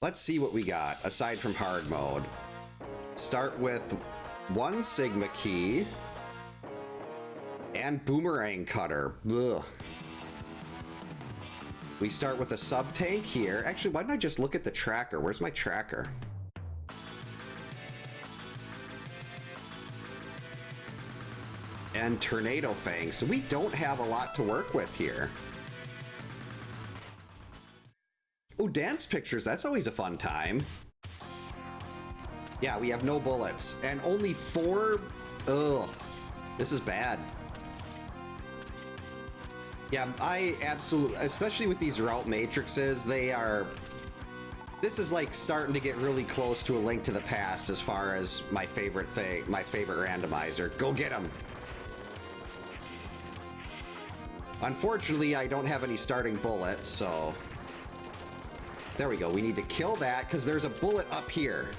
Let's see what we got aside from hard mode. Start with 1 Sigma key and boomerang cutter. Ugh. We start with a sub tank here. Actually, why didn't I just look at the tracker? Where's my tracker? And Tornado Fang. So we don't have a lot to work with here. Oh, dance pictures. That's always a fun time. Yeah, we have no bullets. And only 4... Ugh. This is bad. Yeah, I absolutely... Especially with these route matrices, they are... This is like starting to get really close to A Link to the Past as far as my favorite thing, my favorite randomizer. Go get him! Unfortunately, I don't have any starting bullets, so... There we go. We need to kill that, because there's a bullet up here.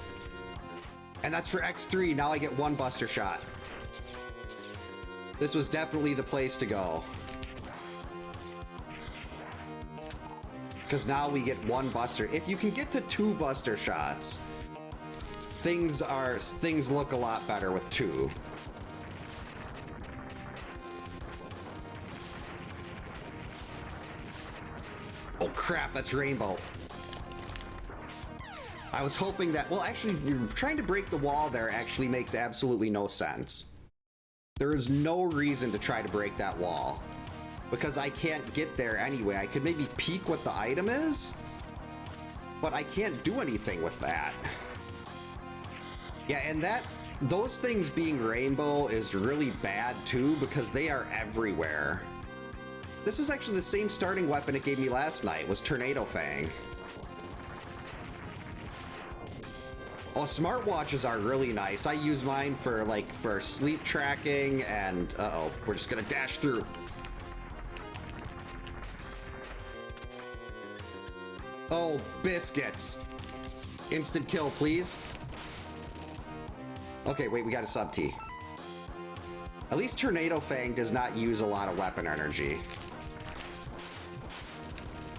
And that's for X3. Now I get 1 buster shot. This was definitely the place to go. Because now we get 1 buster. If you can get to 2 buster shots, things look a lot better with 2. Oh crap, that's Rainbow. I was hoping that, well, actually, trying to break the wall there actually makes absolutely no sense. There is no reason to try to break that wall, because I can't get there anyway. I could maybe peek what the item is, but I can't do anything with that. Yeah, and those things being rainbow is really bad too, because they are everywhere. This was actually the same starting weapon it gave me last night, was Tornado Fang. Oh, smartwatches are really nice. I use mine for sleep tracking and uh-oh, we're just gonna dash through. Oh, biscuits. Instant kill, please. Okay, wait, we got a sub T. At least Tornado Fang does not use a lot of weapon energy.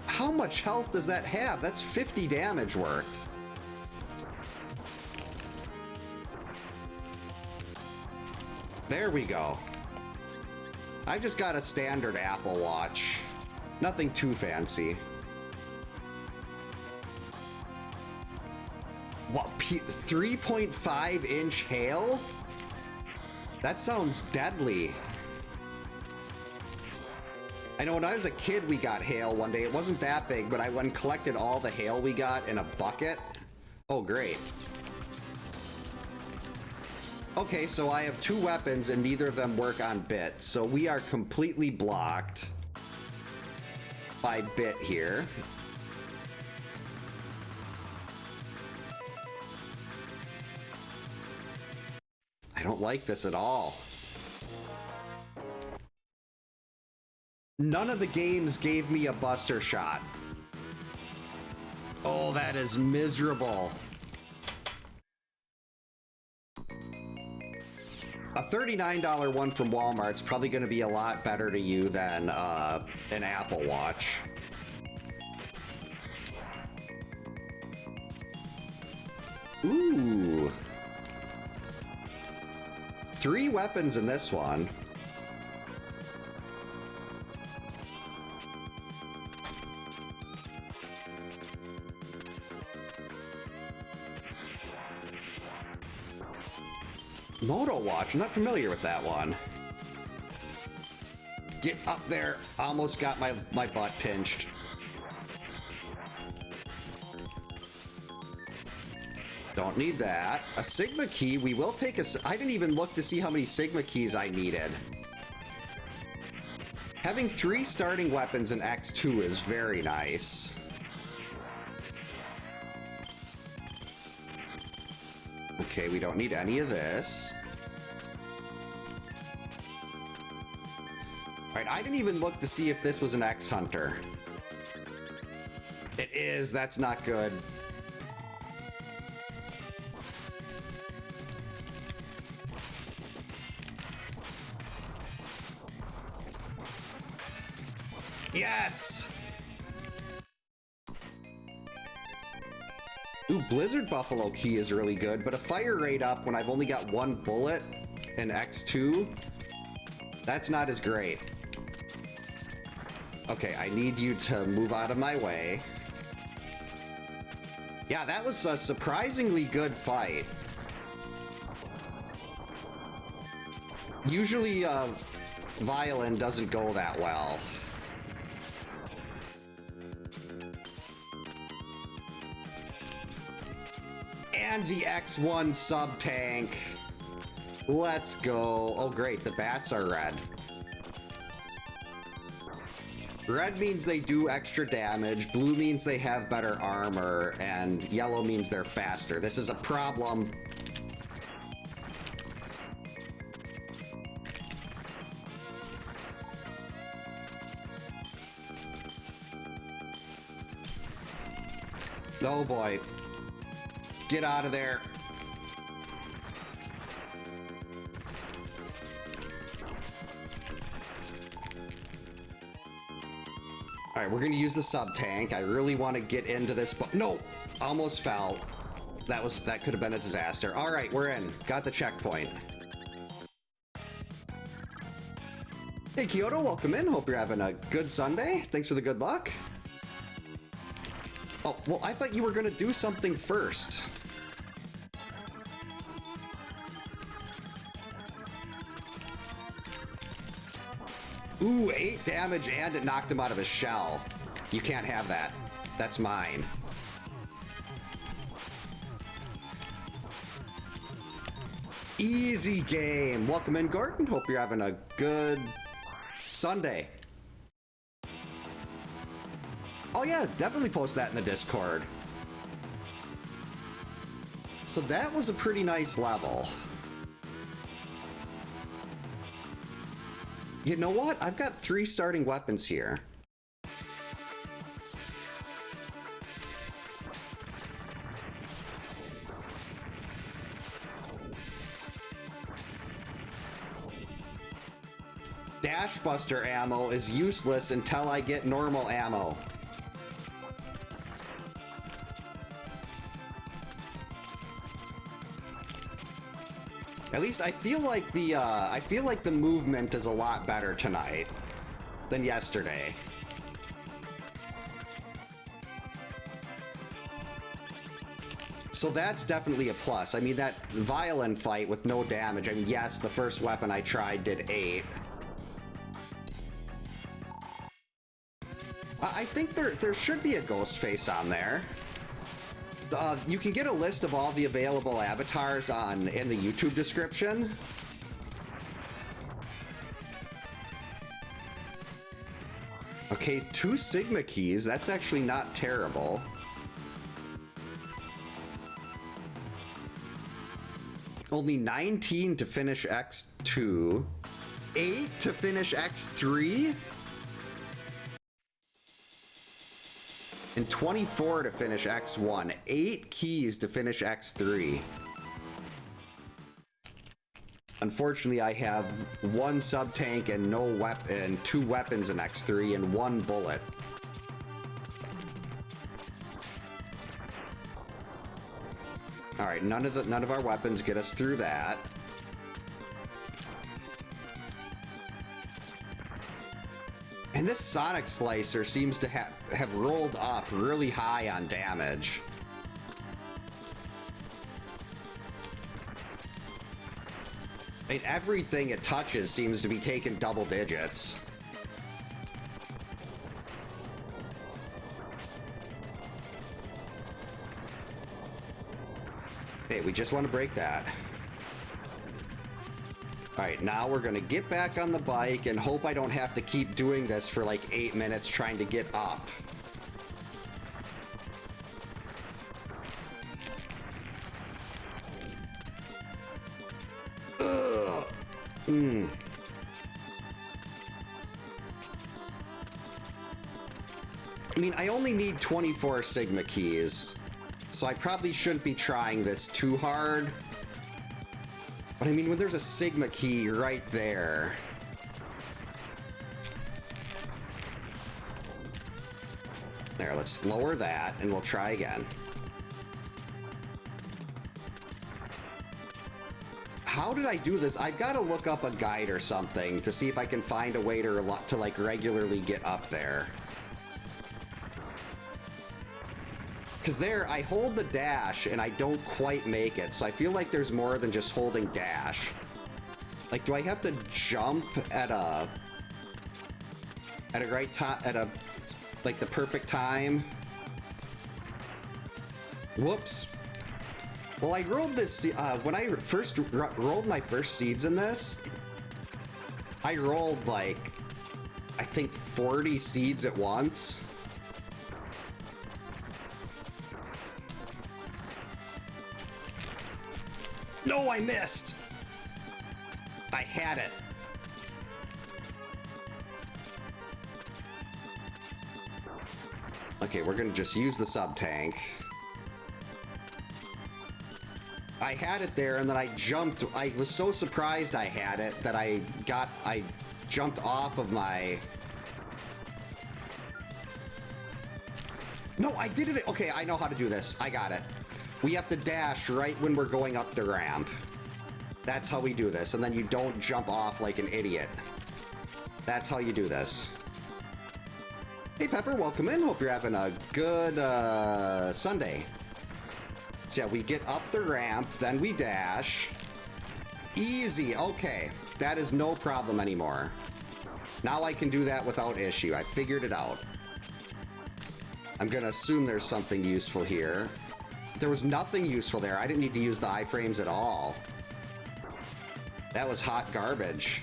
How much health does that have? That's 50 damage worth. There we go. I've just got a standard Apple Watch. Nothing too fancy. What, 3.5-inch hail? That sounds deadly. I know when I was a kid we got hail one day. It wasn't that big, but I went and collected all the hail we got in a bucket. Oh, great. Okay, so I have 2 weapons and neither of them work on bit. So we are completely blocked by bit here. I don't like this at all. None of the games gave me a buster shot. Oh, that is miserable. A $39 one from Walmart's probably going to be a lot better to you than an Apple Watch. Ooh. 3 weapons in this one. Moto Watch, I'm not familiar with that one. Get up there. Almost got my butt pinched. Don't need that. A Sigma key, we will take a... I didn't even look to see how many Sigma keys I needed. Having 3 starting weapons in X2 is very nice. Okay, we don't need any of this. Alright, I didn't even look to see if this was an X-Hunter. It is, that's not good. Yes! Ooh, Blizzard Buffalo Key is really good, but a fire rate up when I've only got one bullet in X2, that's not as great. Okay, I need you to move out of my way. Yeah, that was a surprisingly good fight. Usually, violin doesn't go that well. And the X1 sub-tank. Let's go. Oh, great. The bats are red. Red means they do extra damage. Blue means they have better armor. And yellow means they're faster. This is a problem. Oh, boy. Get out of there. All right, we're going to use the sub-tank. I really want to get into this, but no, almost fell. That could have been a disaster. All right, we're in. Got the checkpoint. Hey, Kyoto, welcome in. Hope you're having a good Sunday. Thanks for the good luck. Oh, well, I thought you were going to do something first. Ooh, 8 damage and it knocked him out of his shell. You can't have that. That's mine. Easy game. Welcome in, Gordon. Hope you're having a good Sunday. Oh yeah, definitely post that in the Discord. So that was a pretty nice level. You know what? I've got 3 starting weapons here. Dash Buster ammo is useless until I get normal ammo. At least I feel like the movement is a lot better tonight than yesterday. So that's definitely a plus. I mean, that violin fight with no damage. I mean, yes, the first weapon I tried did 8. I think there should be a ghost face on there. You can get a list of all the available avatars in the YouTube description. Okay, 2 Sigma keys. That's actually not terrible. Only 19 to finish X2. 8 to finish X3? And 24 to finish X1. 8 keys to finish X3. Unfortunately, I have 1 sub-tank and no weapon, 2 weapons in X3 and 1 bullet. All right, none of our weapons get us through that. And this Sonic Slicer seems to have rolled up really high on damage. I mean, everything it touches seems to be taking double digits. Okay, we just want to break that. All right, now we're gonna get back on the bike and hope I don't have to keep doing this for like 8 minutes trying to get up. Ugh. I mean, I only need 24 Sigma keys, so I probably shouldn't be trying this too hard. But I mean, when there's a Sigma key right there. There, let's lower that and we'll try again. How did I do this? I've got to look up a guide or something to see if I can find a way to like regularly get up there. Because there, I hold the dash and I don't quite make it, so I feel like there's more than just holding dash. Like, do I have to jump at a right time, like the perfect time? Whoops. Well, I rolled this, when I first rolled my first seeds in this, I rolled like, I think 40 seeds at once. No, I missed! I had it. Okay, we're gonna just use the sub-tank. I had it there, and then I jumped. I was so surprised I had it that I jumped off of my... No, I did it. Okay, I know how to do this. I got it. We have to dash right when we're going up the ramp. That's how we do this, and then you don't jump off like an idiot. That's how you do this. Hey, Pepper, welcome in. Hope you're having a good Sunday. So yeah, we get up the ramp, then we dash. Easy, okay. That is no problem anymore. Now I can do that without issue. I figured it out. I'm gonna assume there's something useful here. There was nothing useful there. I didn't need to use the iframes at all. That was hot garbage.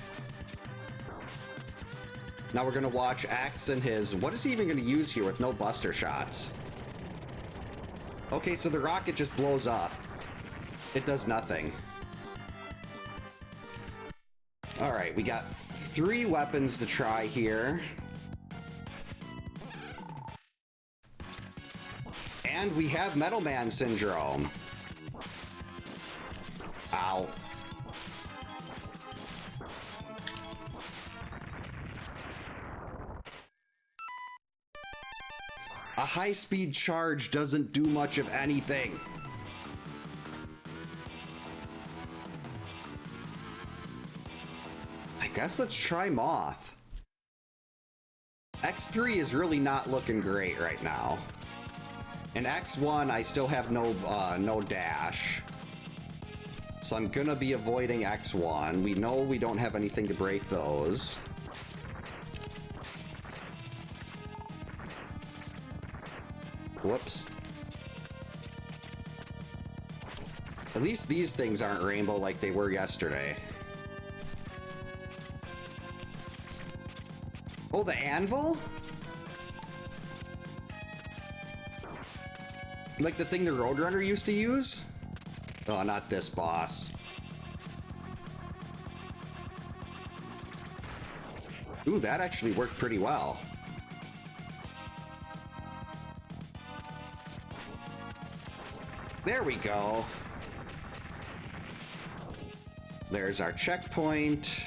Now we're gonna watch Axe and his... What is he even gonna use here with no buster shots? Okay, so the rocket just blows up. It does nothing. Alright, we got 3 weapons to try here. And we have Metal Man Syndrome. Ow. A high-speed charge doesn't do much of anything. I guess let's try Moth. X3 is really not looking great right now. In X1, I still have no dash. So I'm gonna be avoiding X1. We know we don't have anything to break those. Whoops. At least these things aren't rainbow like they were yesterday. Oh, the anvil? Like the thing the Roadrunner used to use? Oh, not this boss. Ooh, that actually worked pretty well. There we go. There's our checkpoint.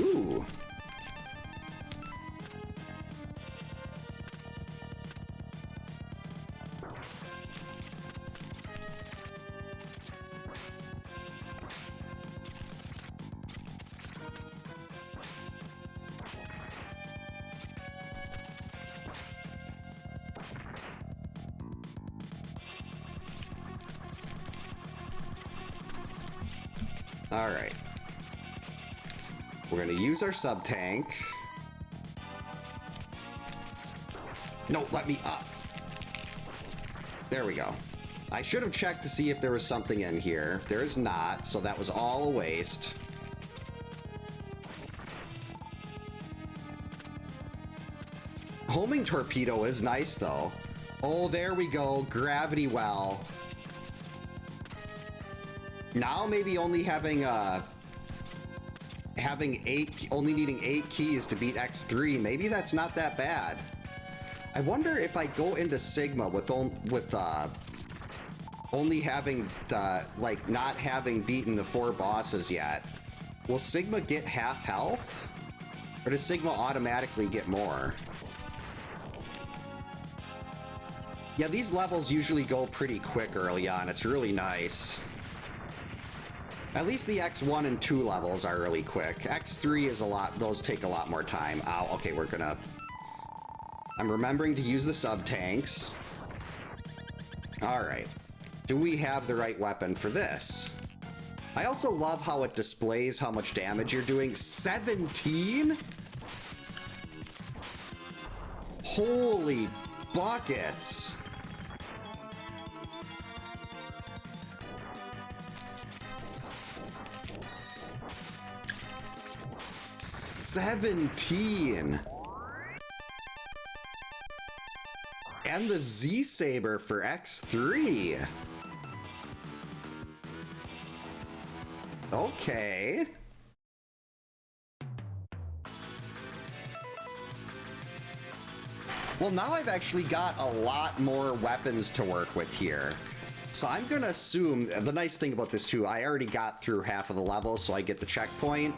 Ooh. All right. We're gonna use our sub-tank. No, let me up. There we go. I should have checked to see if there was something in here. There is not, so that was all a waste. Homing torpedo is nice, though. Oh, there we go. Gravity well. Now maybe only having only needing 8 keys to beat X3, maybe that's not that bad. I wonder if I go into Sigma with only having like not having beaten the 4 bosses yet. Will Sigma get half health? Or does Sigma automatically get more? Yeah, these levels usually go pretty quick early on. It's really nice. At least the X1 and 2 levels are really quick. X3 is a lot, those take a lot more time. Ow, okay, we're gonna... I'm remembering to use the sub-tanks. Alright. Do we have the right weapon for this? I also love how it displays how much damage you're doing. 17? Holy buckets. $17. And the Z-Saber for X3. Okay. Well, now I've actually got a lot more weapons to work with here. So I'm gonna assume, the nice thing about this too, I already got through half of the level, so I get the checkpoint.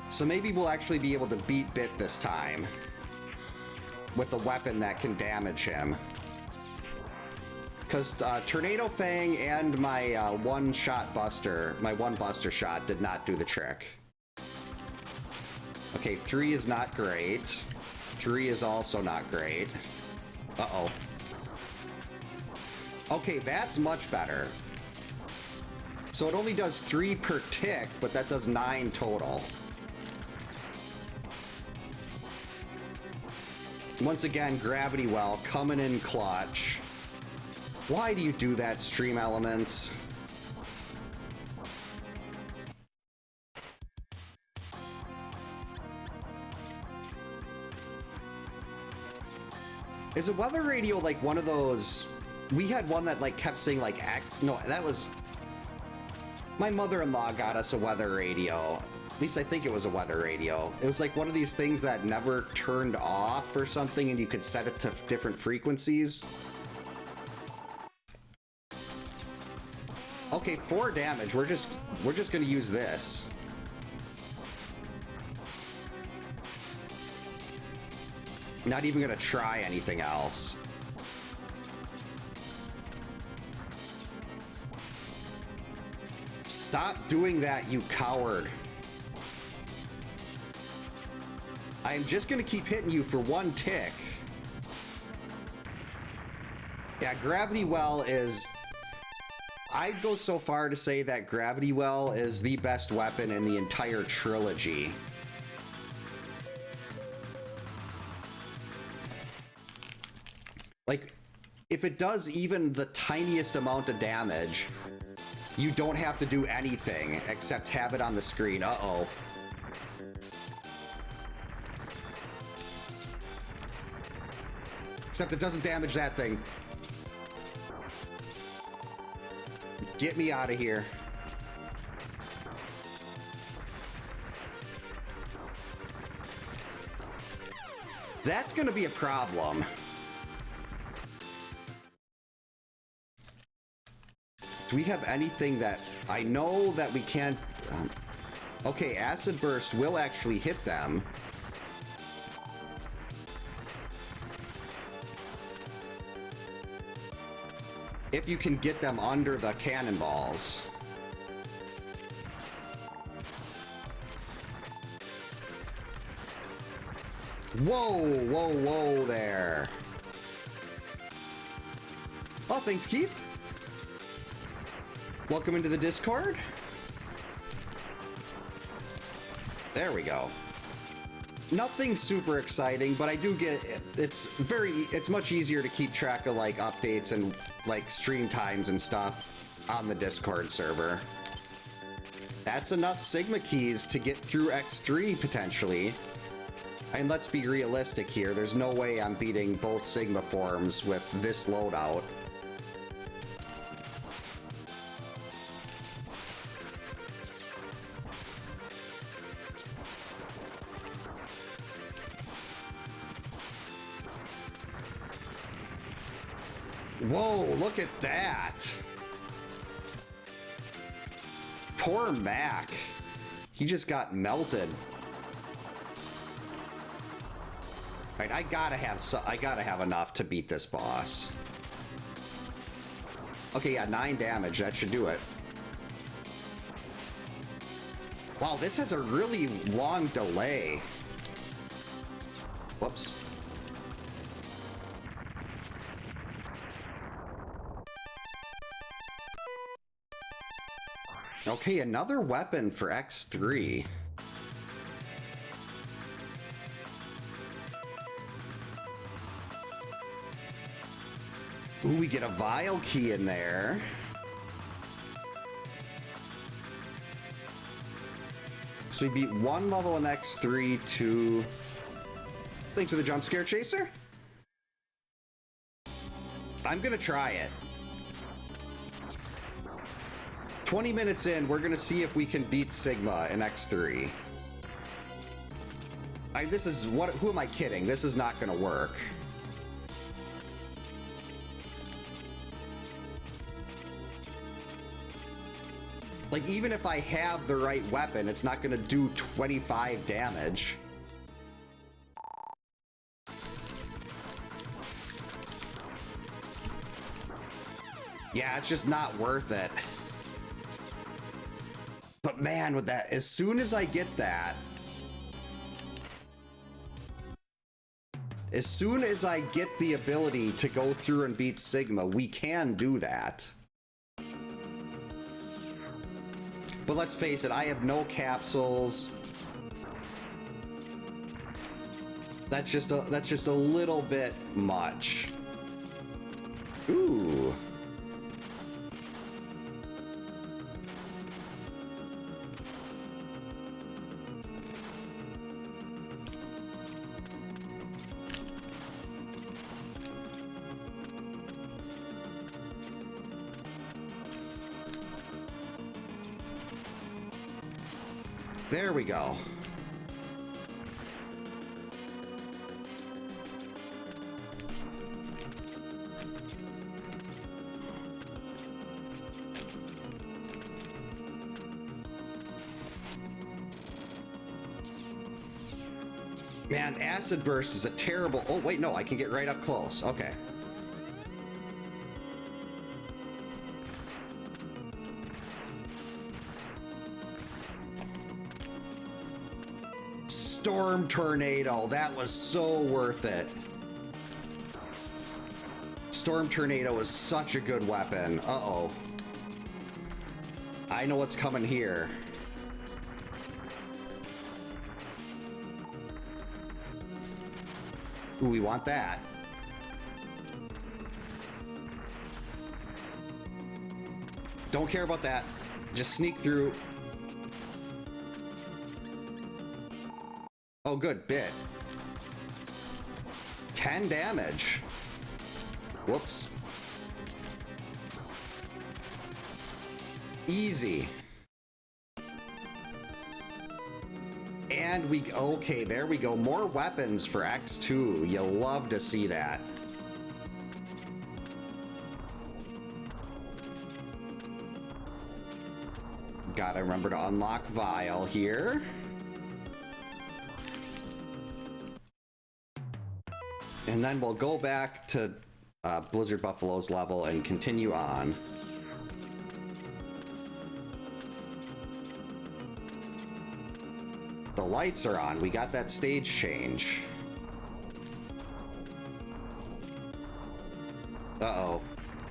So maybe we'll actually be able to beat Bit this time with a weapon that can damage him. Because Tornado Fang and my one buster shot did not do the trick. Okay, 3 is not great. 3 is also not great. Uh-oh. Okay, that's much better. So it only does 3 per tick, but that does 9 total. Once again, Gravity Well coming in clutch. Why do you do that, Stream Elements? Is a weather radio like one of those? We had one that like kept saying like X. No, that was my mother-in-law got us a weather radio. At least I think it was a weather radio. It was like one of these things that never turned off or something, and you could set it to different frequencies. Okay, 4 damage. We're just gonna use this. Not even gonna try anything else. Stop doing that, you coward. I am just gonna keep hitting you for 1 tick. Yeah, Gravity Well is... I'd go so far to say that Gravity Well is the best weapon in the entire trilogy. Like, if it does even the tiniest amount of damage, you don't have to do anything except have it on the screen. Uh-oh. Except it doesn't damage that thing. Get me out of here. That's gonna be a problem. Do we have anything that... I know that we can't... okay, Acid Burst will actually hit them. If you can get them under the cannonballs. Whoa, whoa, whoa there. Oh, thanks, Keith. Welcome into the Discord. There we go. Nothing super exciting, but I do get it's much easier to keep track of like updates and like stream times and stuff on the Discord server. That's enough Sigma keys to get through X3 potentially. And let's be realistic here. There's no way I'm beating both Sigma forms with this loadout. Whoa, look at that. Poor Mac. He just got melted. Right, I gotta have enough to beat this boss. Okay, yeah, 9 damage. That should do it. Wow, this has a really long delay. Whoops. Okay, another weapon for X3. Ooh, we get a vial key in there. So we beat 1 level in X3, 2... Thanks for the jump scare chaser. I'm gonna try it. 20 minutes in, we're gonna see if we can beat Sigma in X3. Who am I kidding? This is not gonna work. Like, even if I have the right weapon, it's not gonna do 25 damage. Yeah, it's just not worth it. But man, with that, as soon as I get that, as soon as I get the ability to go through and beat Sigma, we can do that. But let's face it, I have no capsules. That's just a little bit much. Ooh. There we go. Man, acid burst is a terrible... Oh, wait, no, I can get right up close. Okay. Storm Tornado, that was so worth it. Storm Tornado is such a good weapon. Uh-oh. I know what's coming here. Ooh, we want that. Don't care about that. Just sneak through. Oh, good. Bit. 10 damage. Whoops. Easy. And we... Okay, there we go. More weapons for X2. You'll love to see that. Gotta remember to unlock Vial here. And then we'll go back to Blizzard Buffalo's level and continue on. The lights are on. We got that stage change. Uh-oh.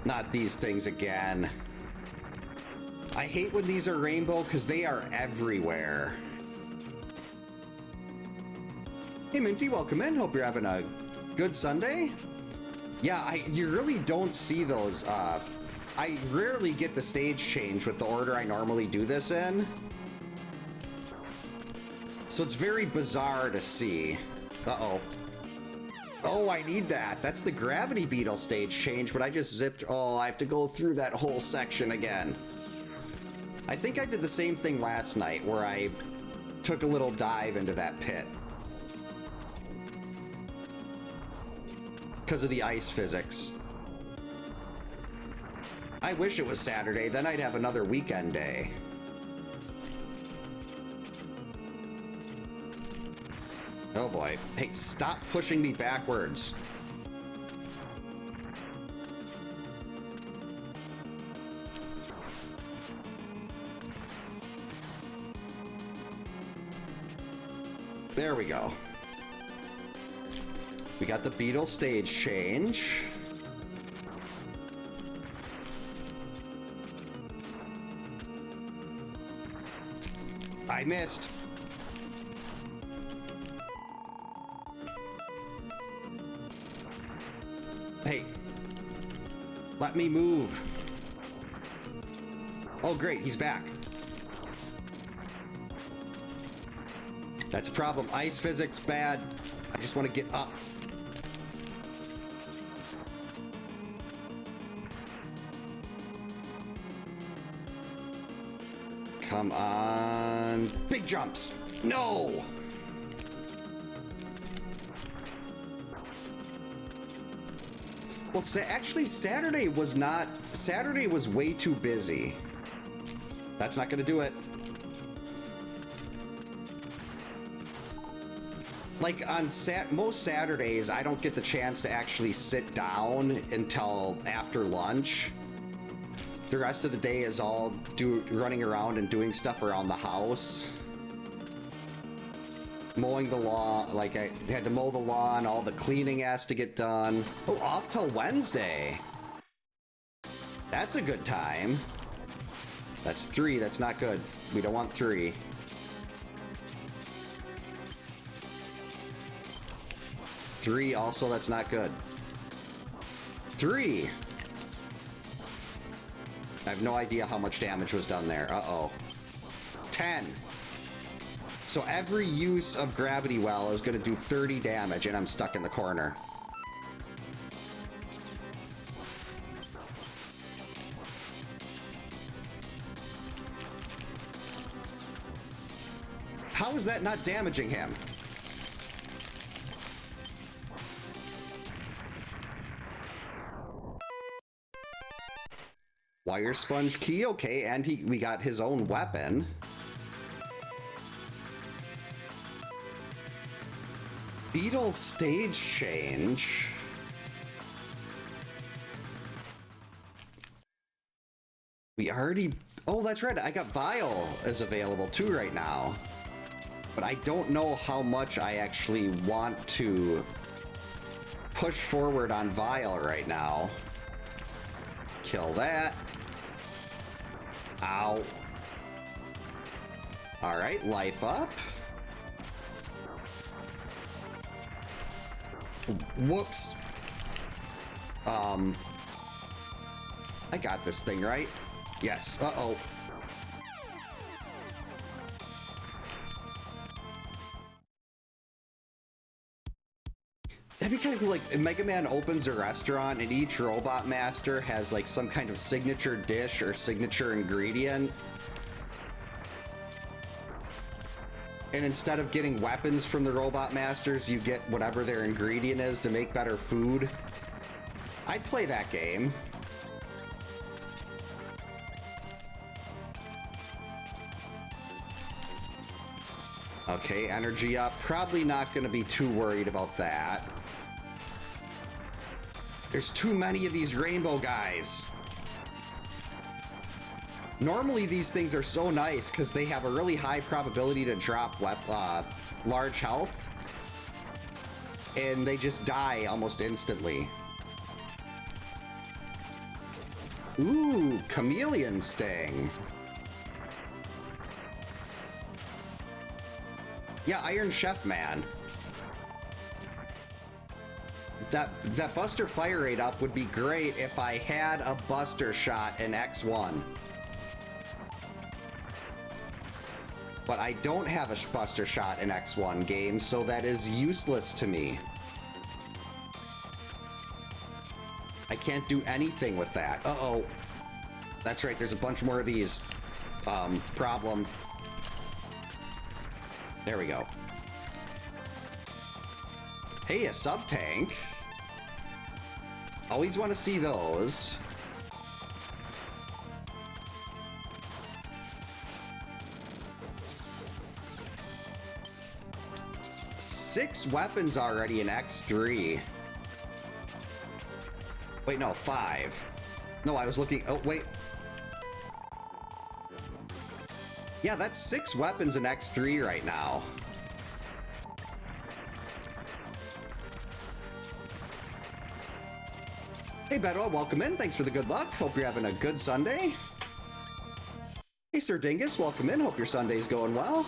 Not these things again. I hate when these are rainbow because they are everywhere. Hey Minty, welcome in. Hope you're having a good Sunday. Yeah, you really don't see those. I rarely get the stage change with the order I normally do this in. So it's very bizarre to see. Uh-oh. Oh, I need that. That's the Gravity Beetle stage change, but I just zipped. Oh, I have to go through that whole section again. I think I did the same thing last night where I took a little dive into that pit. Because of the ice physics. I wish it was Saturday, then I'd have another weekend day. Oh boy. Hey, stop pushing me backwards. There we go. We got the beetle stage change. I missed. Hey, let me move. Oh, great, he's back. That's a problem. Ice physics, bad. I just want to get up. Come on. Big jumps. No! Well, actually, Saturday was not... Saturday was way too busy. That's not going to do it. Like, on most Saturdays, I don't get the chance to actually sit down until after lunch. The rest of the day is all running around and doing stuff around the house. Mowing the lawn, like I had to mow the lawn, all the cleaning has to get done. Oh, off till Wednesday. That's a good time. That's 3, that's not good. We don't want 3. 3, also that's not good. 3. I have no idea how much damage was done there. Uh-oh. 10. So every use of Gravity Well is going to do 30 damage, and I'm stuck in the corner. How is that not damaging him? Wire sponge key, okay, and we got his own weapon. Beetle stage change. We already... Oh, that's right, I got Vial is available too right now. But I don't know how much I actually want to push forward on Vial right now. Kill that. Ow. All right, life up. Whoops. I got this thing, right? Yes. Uh-oh. That'd be kind of cool, like, Mega Man opens a restaurant and each Robot Master has, like, some kind of signature dish or signature ingredient. And instead of getting weapons from the Robot Masters, you get whatever their ingredient is to make better food. I'd play that game. Okay, energy up. Probably not going to be too worried about that. There's too many of these rainbow guys. Normally these things are so nice because they have a really high probability to drop large health. And they just die almost instantly. Ooh, Chameleon Sting. Yeah, Iron Chef Man. That Buster Fire Rate up would be great if I had a Buster Shot in X1. But I don't have a Buster Shot in X1 game, so that is useless to me. I can't do anything with that. Uh-oh. That's right, there's a bunch more of these. Problem. There we go. Hey, a sub-tank. Always want to see those. 6 weapons already in X3. Wait, no, 5. No, I was looking... Oh, wait. Yeah, that's 6 weapons in X3 right now. Hey, Bedwell, welcome in. Thanks for the good luck. Hope you're having a good Sunday. Hey, Sir Dingus, welcome in. Hope your Sunday's going well.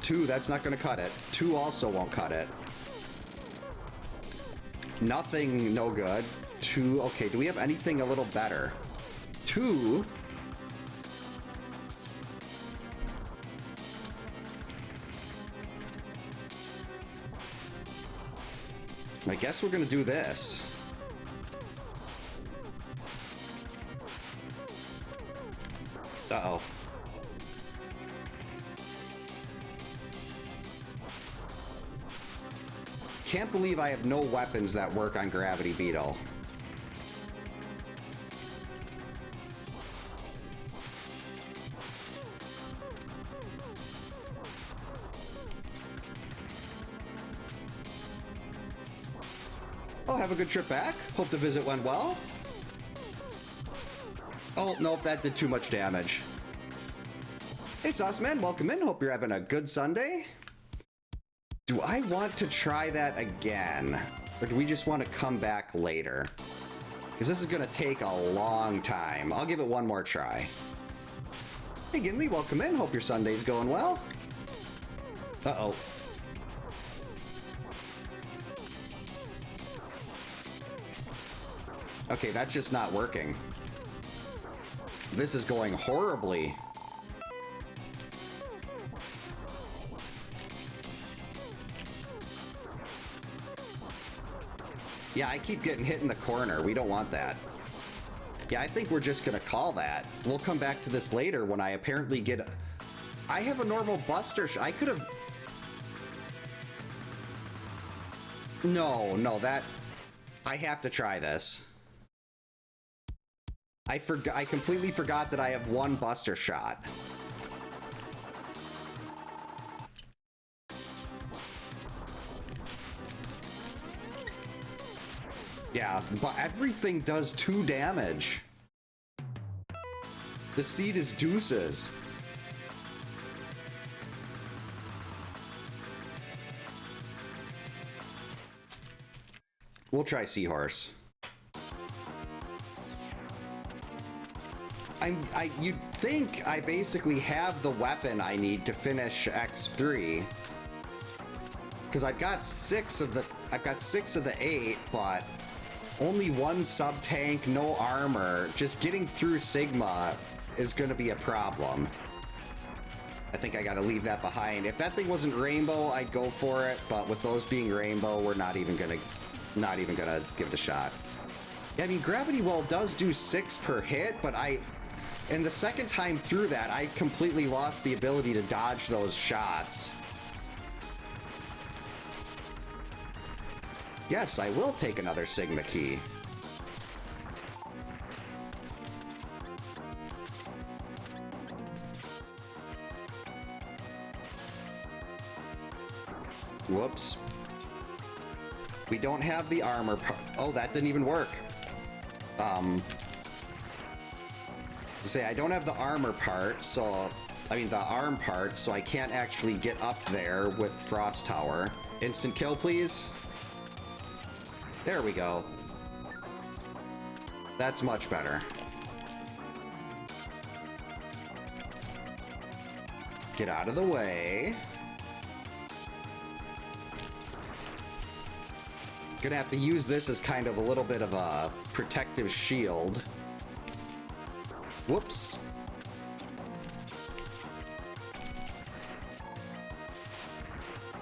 2, that's not going to cut it. 2 also won't cut it. Nothing, no good. 2, okay, do we have anything a little better? 2. I guess we're gonna do this. Uh-oh. Can't believe I have no weapons that work on Gravity Beetle. Oh, have a good trip back. Hope the visit went well. Oh, nope, that did too much damage. Hey, Sauceman, welcome in. Hope you're having a good Sunday. Do I want to try that again? Or do we just want to come back later? Because this is going to take a long time. I'll give it one more try. Hey, Ginley, welcome in. Hope your Sunday's going well. Uh-oh. Okay, that's just not working. This is going horribly. Yeah, I keep getting hit in the corner. We don't want that. Yeah, I think we're just gonna call that. We'll come back to this later when I apparently get... I have a normal Buster I could have... No, that... I have to try this. I completely forgot that I have 1 Buster Shot. Yeah, but everything does 2 damage. The seed is deuces. We'll try Seahorse. You'd think I basically have the weapon I need to finish X3. Because I've got 6 of the 8, but only 1 sub-tank, no armor. Just getting through Sigma is going to be a problem. I think I got to leave that behind. If that thing wasn't rainbow, I'd go for it, but with those being rainbow, we're not even gonna give it a shot. Yeah, I mean, Gravity Well does do 6 per hit, but and the second time through that, I completely lost the ability to dodge those shots. Yes, I will take another Sigma key. Whoops. We don't have the armor part. Oh, that didn't even work. I don't have the armor part, so... I mean, the arm part, so I can't actually get up there with Frost Tower. Instant kill, please. There we go. That's much better. Get out of the way. Gonna have to use this as kind of a little bit of a protective shield. Whoops.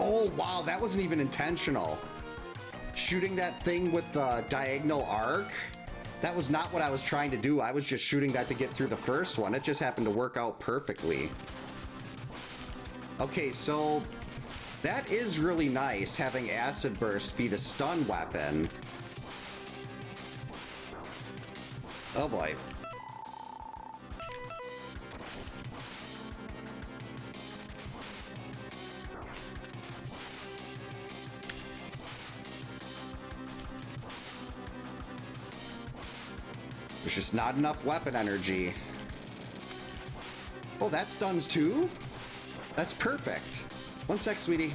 Oh, wow, that wasn't even intentional. Shooting that thing with the diagonal arc, that was not what I was trying to do. I was just shooting that to get through the first one. It just happened to work out perfectly. Okay, so that is really nice, having Acid Burst be the stun weapon. Oh boy. There's just not enough weapon energy. Oh, that stuns too? That's perfect. 1 sec, sweetie.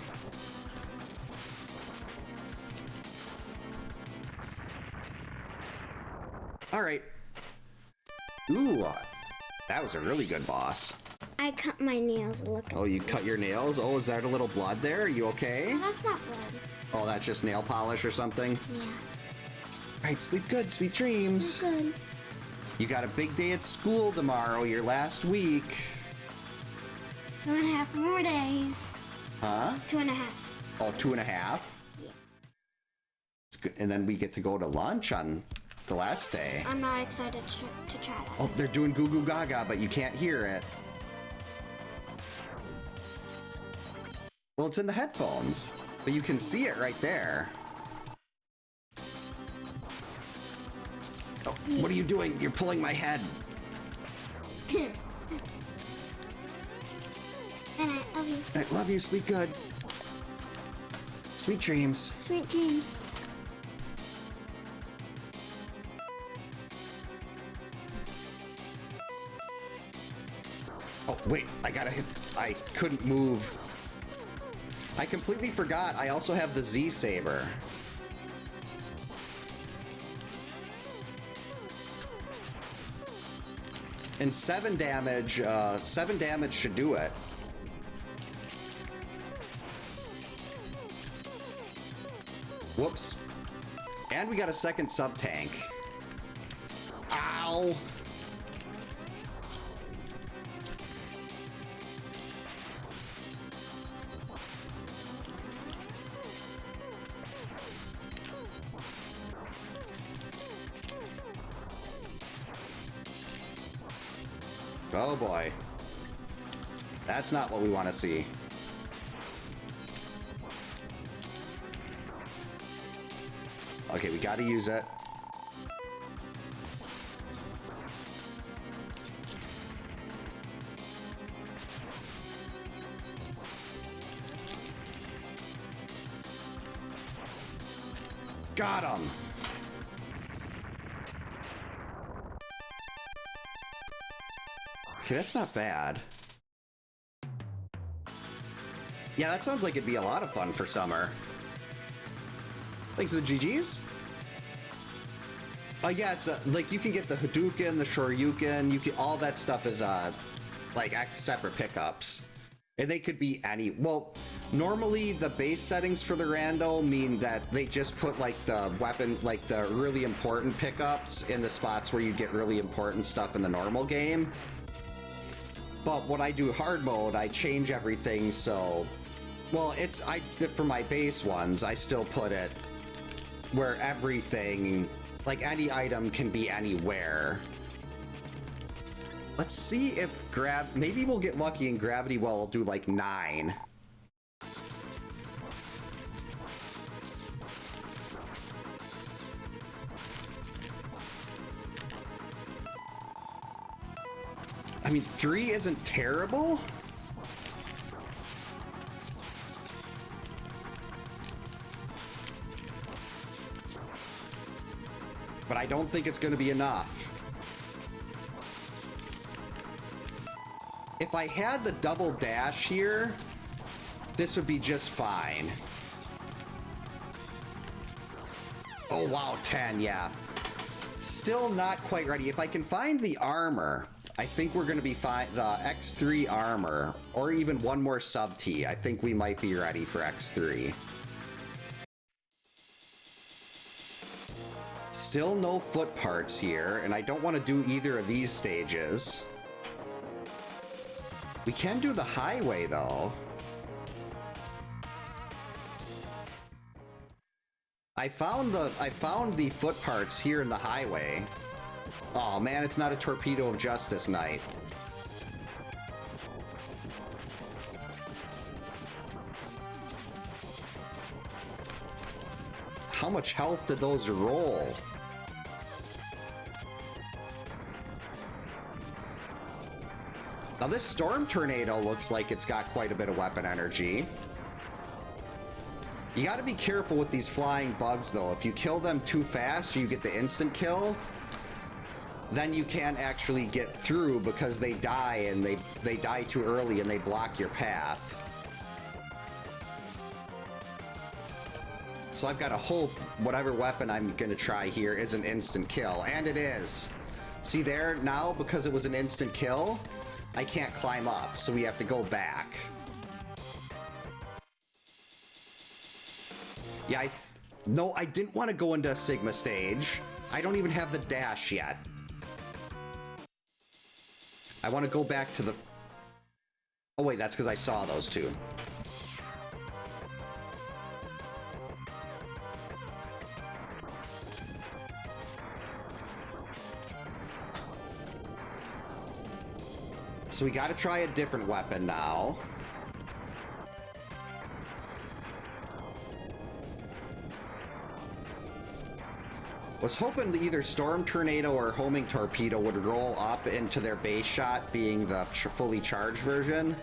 All right. Ooh, that was a really good boss. I cut my nails. Look. Oh, you cut your nails? Oh, is there a little blood there? Are you okay? No, that's not blood. Oh, that's just nail polish or something? Yeah. All right, sleep good, sweet dreams. Good. You got a big day at school tomorrow, your last week. 2.5 more days. Huh? 2.5. Oh, 2.5? Yeah. It's good. And then we get to go to lunch on the last day. I'm not excited to try that. Oh, they're doing goo goo gaga, but you can't hear it. Well, it's in the headphones, but you can see it right there. Oh, what are you doing? You're pulling my head. And I love you. I love you. Sleep good. Sweet dreams. Sweet dreams. Oh, wait. I gotta hit. I couldn't move. I completely forgot. I also have the Z saber. And 7 damage. 7 damage should do it. Whoops. And we got a second sub-tank. Ow! Oh boy. That's not what we want to see. Okay, we gotta use it. Got him! Okay, that's not bad. Yeah, that sounds like it'd be a lot of fun for summer. Thanks to the GGs. Yeah, it's like you can get the Hadouken, the Shoryuken, you can, all that stuff is like separate pickups. And they could be any, well, normally the base settings for the rando mean that they just put like the weapon, like the really important pickups in the spots where you get really important stuff in the normal game. But when I do hard mode, I change everything so, well, it's, for my base ones, I still put it where everything, like any item can be anywhere. Let's see if maybe we'll get lucky and gravity well do like 9. I mean, 3 isn't terrible. But I don't think it's going to be enough. If I had the double dash here, this would be just fine. Oh, wow, 10, yeah. Still not quite ready. If I can find the armor, I think we're going to be fine. The X3 armor, or even one more sub-T. I think we might be ready for X3. Still no foot parts here, and I don't want to do either of these stages. We can do the highway, though. I found the foot parts here in the highway. Oh man, it's not a Torpedo of Justice night. How much health did those roll? Now this Storm Tornado looks like it's got quite a bit of weapon energy. You gotta be careful with these flying bugs though. If you kill them too fast, you get the instant kill. then you can't actually get through because they die, and they die too early and they block your path. So I've got to hope whatever weapon I'm gonna try here is an instant kill, and it is. See there, now because it was an instant kill, I can't climb up, so we have to go back. Yeah, no, I didn't want to go into a Sigma stage. I don't even have the dash yet. I want to go back to the... Oh wait, that's because I saw those two. So we gotta try a different weapon now. Was hoping that either Storm Tornado or Homing Torpedo would roll up into their base shot, being the fully charged version.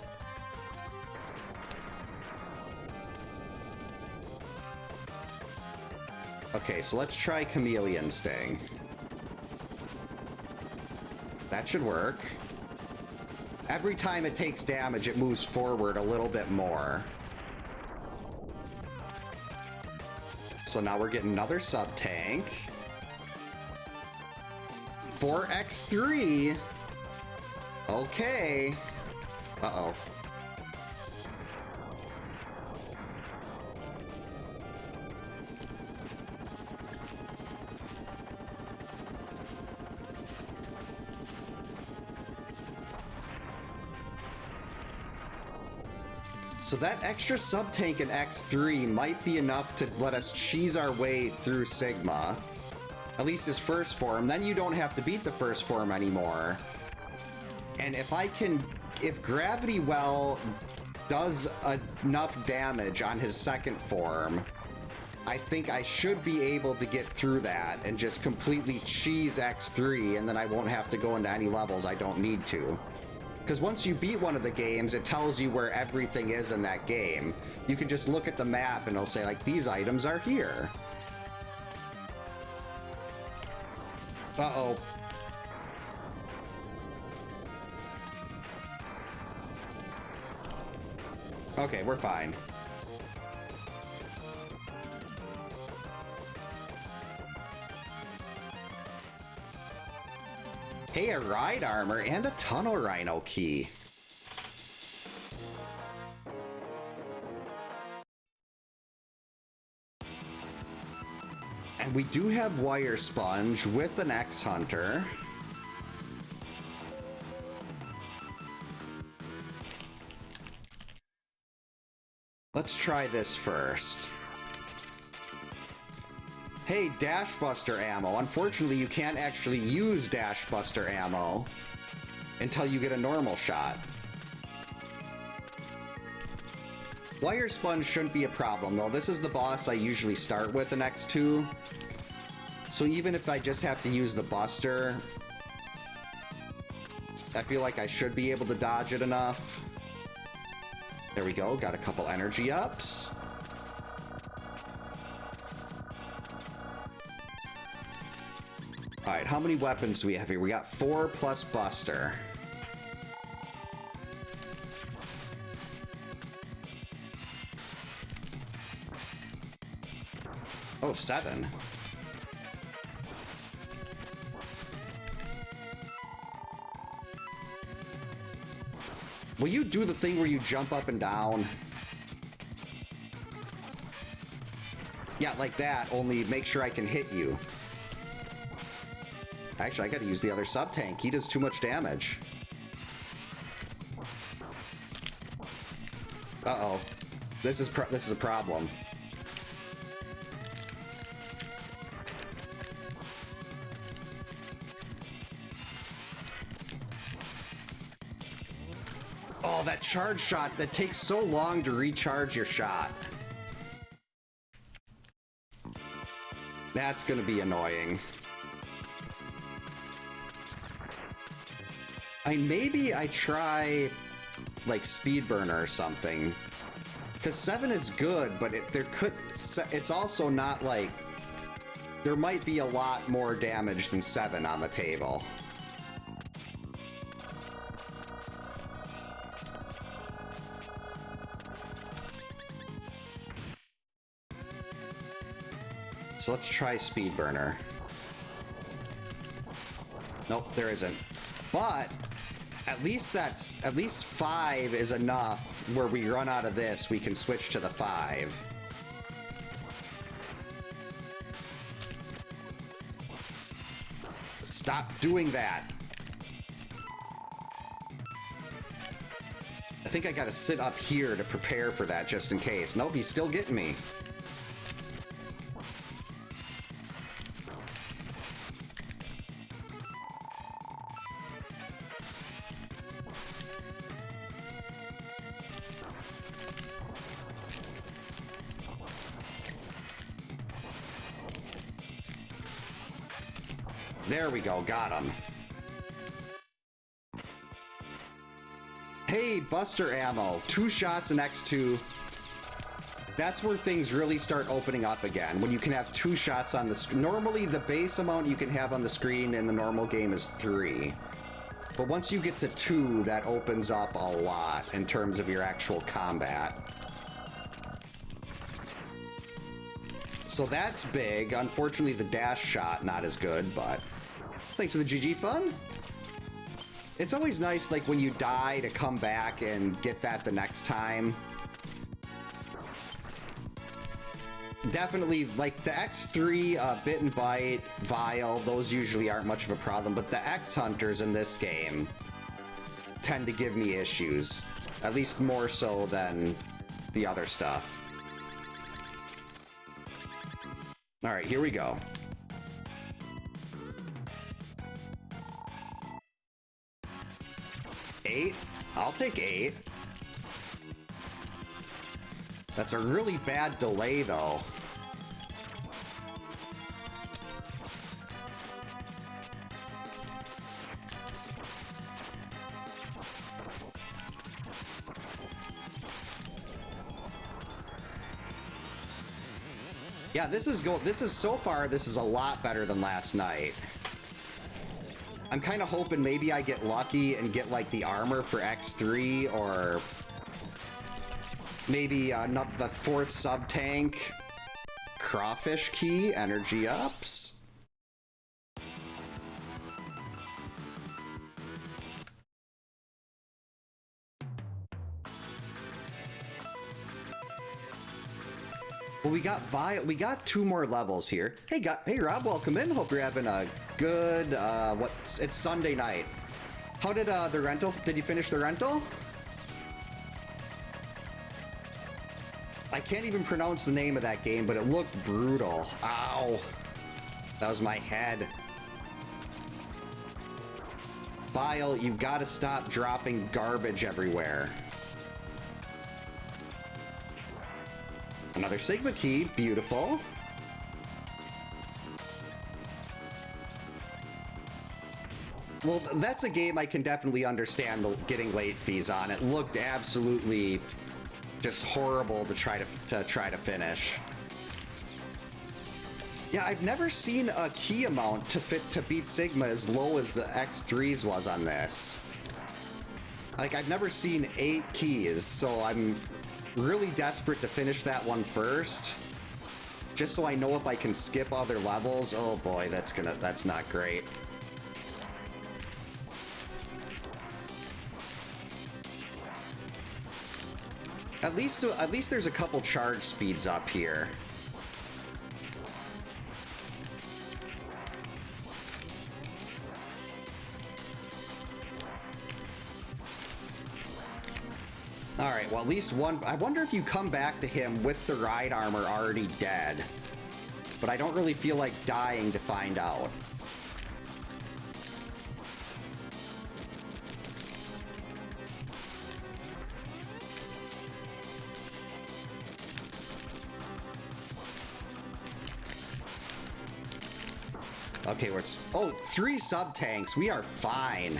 Okay, so let's try Chameleon Sting. That should work. Every time it takes damage, it moves forward a little bit more. So now we're getting another sub-tank. 4x3. Okay. Uh-oh. So that extra sub-tank in X3 might be enough to let us cheese our way through Sigma. At least his first form. Then you don't have to beat the first form anymore. And if Gravity Well does enough damage on his second form, I think I should be able to get through that and just completely cheese X3, and then I won't have to go into any levels I don't need to. Because once you beat one of the games, it tells you where everything is in that game. You can just look at the map and it'll say, like, these items are here. Uh-oh. Okay, we're fine. Hey, a ride armor and a tunnel rhino key. And we do have Wire Sponge with an X-Hunter. Let's try this first. Hey, Dash Buster ammo. Unfortunately, you can't actually use Dash Buster ammo until you get a normal shot. Wire Sponge shouldn't be a problem, though. This is the boss I usually start with in X2. So even if I just have to use the Buster, I feel like I should be able to dodge it enough. There we go. Got a couple energy ups. Alright, how many weapons do we have here? We got 4 plus Buster. Oh, 7. Will you do the thing where you jump up and down? Yeah, like that, only make sure I can hit you. Actually, I gotta use the other sub-tank. He does too much damage. Uh-oh. This is a problem. Oh, that charge shot, that takes so long to recharge your shot. That's gonna be annoying. Maybe I try, like, Speed Burner or something. Because 7 is good, but it's also not, like, there might be a lot more damage than 7 on the table. So let's try Speed Burner. Nope, there isn't. But at least 5 is enough where we run out of this, we can switch to the 5. Stop doing that. I think I gotta sit up here to prepare for that just in case. Nope, he's still getting me. There we go, got him. Hey, Buster Ammo, 2 shots in X2. That's where things really start opening up again, when you can have 2 shots on the screen. Normally, the base amount you can have on the screen in the normal game is 3. But once you get to 2, that opens up a lot in terms of your actual combat. So that's big. Unfortunately, the dash shot, not as good, but... Thanks for the GG fun. It's always nice, like, when you die to come back and get that the next time. Definitely, like, the X3, Bit and Bite, Vile, those usually aren't much of a problem, but the X-Hunters in this game tend to give me issues. At least more so than the other stuff. Alright, here we go. 8? I'll take 8. That's a really bad delay, though. Yeah, this is so far, this is a lot better than last night. I'm kind of hoping maybe I get lucky and get, like, the armor for X3, or maybe not the 4th sub-tank. Crawfish key, energy ups. Well, we got 2 more levels here. Hey Rob, welcome in. Hope you're having a good, it's Sunday night. How did the rental, did you finish the rental? I can't even pronounce the name of that game, but it looked brutal. Ow. That was my head. Vile, you've got to stop dropping garbage everywhere. Another Sigma key, beautiful. Well, that's a game I can definitely understand getting late fees on. It looked absolutely just horrible to try to finish. Yeah, I've never seen a key amount to beat Sigma as low as the X3's was on this. Like, I've never seen 8 keys, so I'm really desperate to finish that one first, just so I know if I can skip other levels. Oh boy, that's not great. At least there's a couple charge speeds up here. Alright, well, at least one. I wonder if you come back to him with the ride armor already dead. But I don't really feel like dying to find out. Okay, where it's... Oh, 3 sub-tanks. We are fine.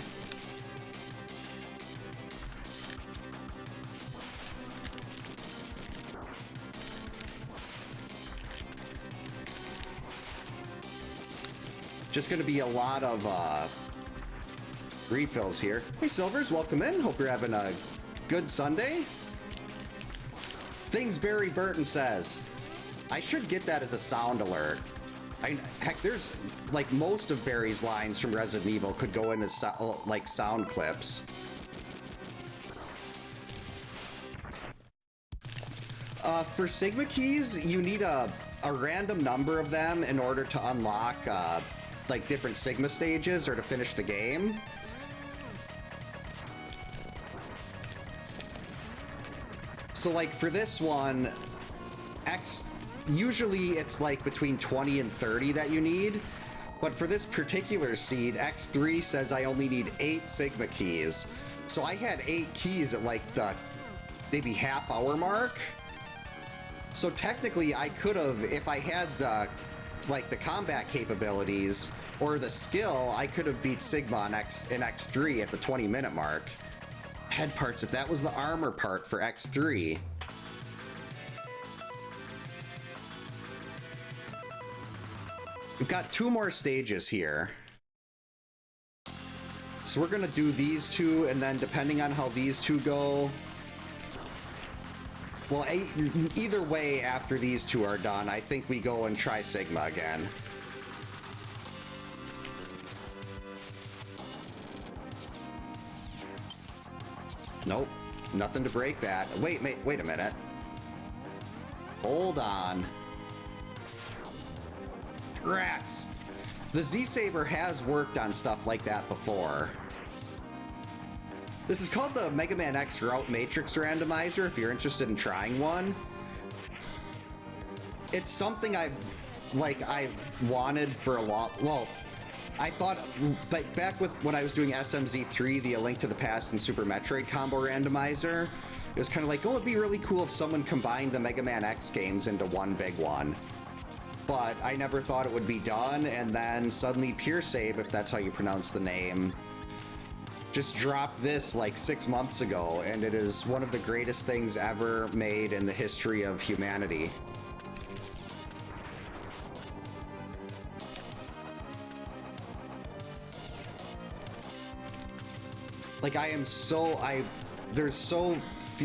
just going to be a lot of refills here. Hey, Silvers, welcome in. Hope you're having a good Sunday. Things Barry Burton says. I should get that as a sound alert. Heck, there's like most of Barry's lines from Resident Evil could go into like sound clips. For Sigma keys, you need a random number of them in order to unlock like different Sigma stages or to finish the game. So like for this one, usually it's like between 20 and 30 that you need. But for this particular seed, X3 says I only need 8 Sigma keys. So I had 8 keys at like the maybe half-hour mark. So technically I could have, if I had the like the combat capabilities or the skill, I could have beat Sigma in X3 at the 20-minute mark. Head parts, if that was the armor part for X3. We've got 2 more stages here. So we're gonna do these 2, and then depending on how these 2 go, well, either way, after these 2 are done, I think we go and try Sigma again. Nope, nothing to break that. Wait a minute. Hold on. Rats! The Z-Saber has worked on stuff like that before. This is called the Megaman X Route Matrix Randomizer, if you're interested in trying one. It's something I've wanted for a long... Well, I thought, like, back with when I was doing SMZ3, the A Link to the Past and Super Metroid combo randomizer, it was kind of like, oh, it'd be really cool if someone combined the Mega Man X games into one big one. But I never thought it would be done, and then suddenly PureSabe, if that's how you pronounce the name, just dropped this like 6 months ago, and it is one of the greatest things ever made in the history of humanity. Like,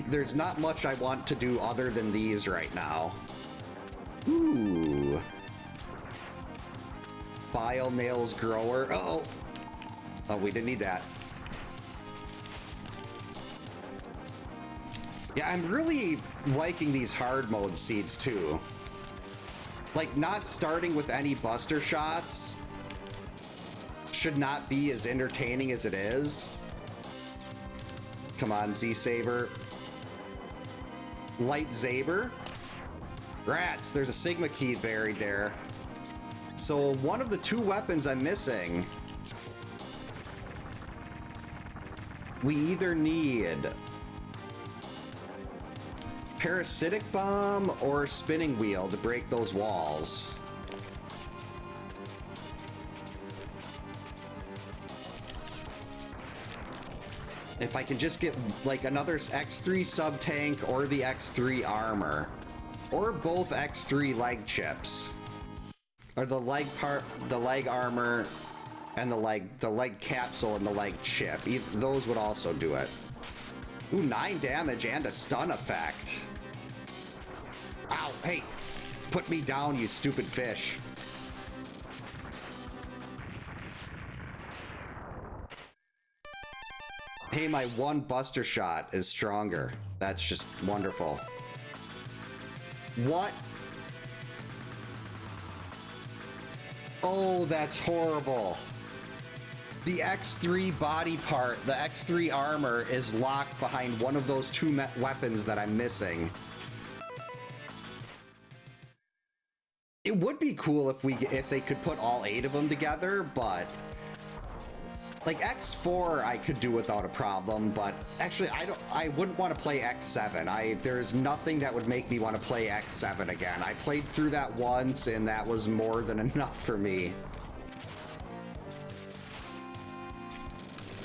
there's not much I want to do other than these right now. Ooh. Bile Nails Grower. Uh-oh. Oh, we didn't need that. Yeah, I'm really liking these hard mode seeds too. Like, not starting with any buster shots should not be as entertaining as it is. Come on, Z-Saber. Light Saber. Rats, there's a Sigma key buried there. So one of the 2 weapons I'm missing, we either need Parasitic Bomb or Spinning Wheel to break those walls. If I can just get like another X3 sub-tank or the X3 armor. Or both X3 leg chips. Or the leg part, the leg armor, and the leg capsule and the leg chip. Those would also do it. Ooh, 9 damage and a stun effect. Ow, hey! Put me down, you stupid fish. Hey, my 1 buster shot is stronger. That's just wonderful. What? Oh, that's horrible. The X3 body part, the X3 armor, is locked behind one of those 2 weapons that I'm missing. It would be cool if they could put all 8 of them together, but like X4 I could do without a problem, but actually I wouldn't want to play X7. There's nothing that would make me want to play X7 again. I played through that once and that was more than enough for me.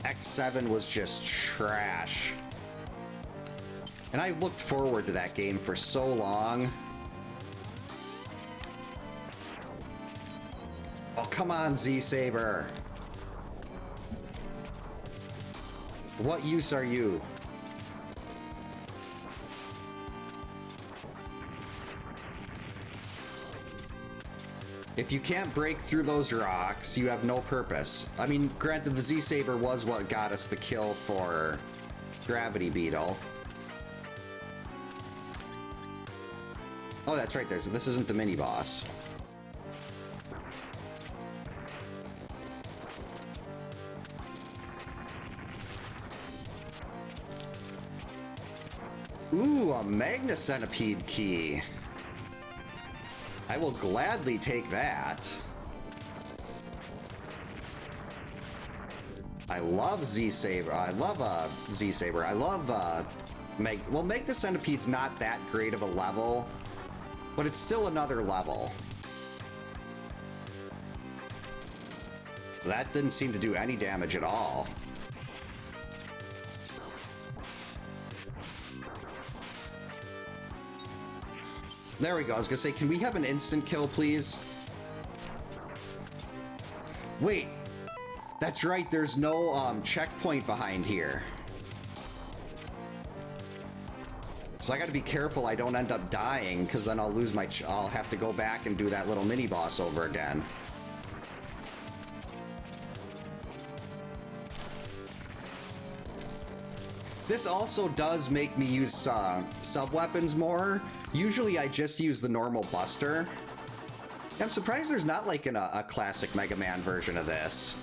X7 was just trash. And I looked forward to that game for so long. Oh, come on, Z-Saber. What use are you? If you can't break through those rocks, you have no purpose. I mean, granted, the Z-Saber was what got us the kill for Gravity Beetle. Oh, that's right there. So this isn't the mini-boss. Ooh, a Magna Centipede key. I will gladly take that. I love Z-Saber. I love Z-Saber. I love well, Magna Centipede's not that great of a level, but it's still another level. That didn't seem to do any damage at all. There we go. I was gonna say, can we have an instant kill, please? Wait. That's right. There's no checkpoint behind here. So I gotta be careful I don't end up dying, because then I'll lose my... I'll have to go back and do that little mini-boss over again. This also does make me use sub-weapons more. Usually I just use the normal Buster. I'm surprised there's not like a classic Mega Man version of this.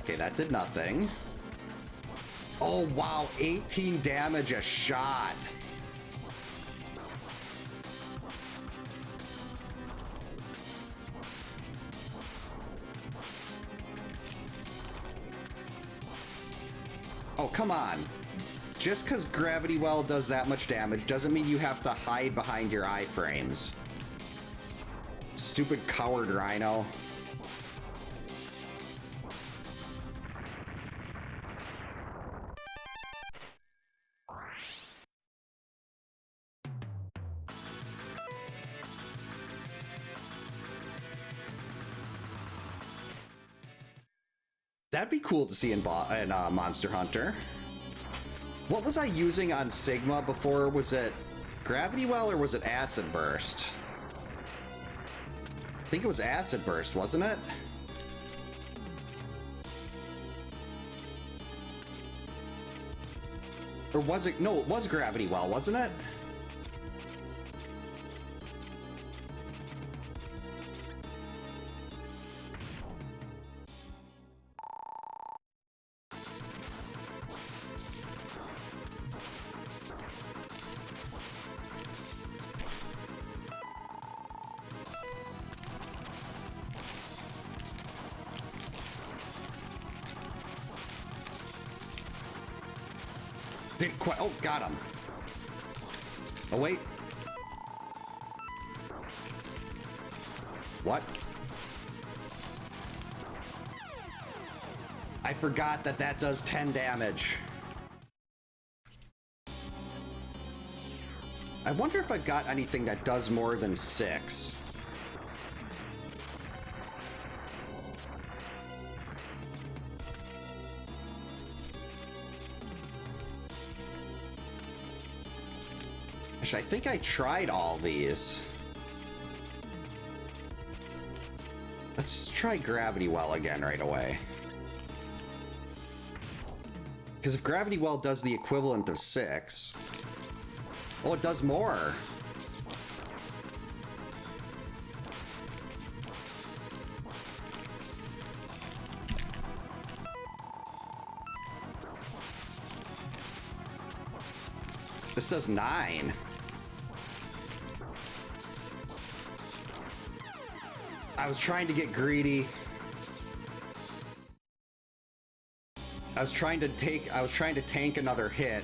Okay, that did nothing. Oh wow, 18 damage a shot. Oh, come on. Just because Gravity Well does that much damage doesn't mean you have to hide behind your iframes. Stupid coward Rhino. That'd be cool to see in Monster Hunter. What was I using on Sigma before? Was it Gravity Well or was it Acid Burst? I think it was Acid Burst, wasn't it? Or was it? No, it was Gravity Well, wasn't it? Didn't quite. Oh, got him. Oh, wait. What? I forgot that that does 10 damage. I wonder if I've got anything that does more than 6. I think I tried all these. Let's try Gravity Well again right away. Because if Gravity Well does the equivalent of 6... Oh, it does more! This does 9. I was trying to get greedy. I was trying to tank another hit.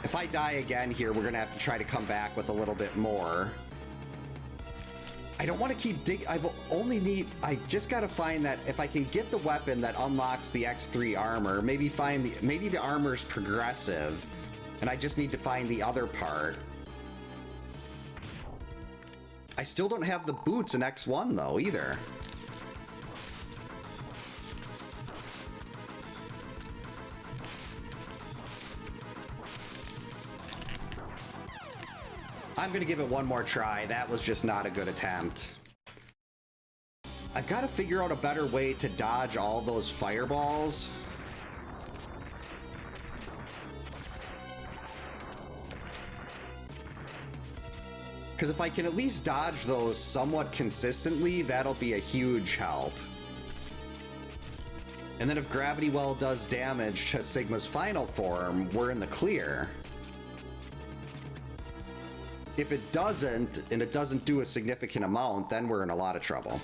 If I die again here, we're gonna have to try to come back with a little bit more. I don't want to keep dig. I just gotta find that if I can get the weapon that unlocks the X3 armor, maybe the armor's progressive, and I just need to find the other part. I still don't have the boots in X1 though either. I'm gonna give it one more try. That was just not a good attempt. I've got to figure out a better way to dodge all those fireballs. Because if I can at least dodge those somewhat consistently, that'll be a huge help. And then if Gravity Well does damage to Sigma's final form, we're in the clear. If it doesn't, and it doesn't do a significant amount, then we're in a lot of trouble.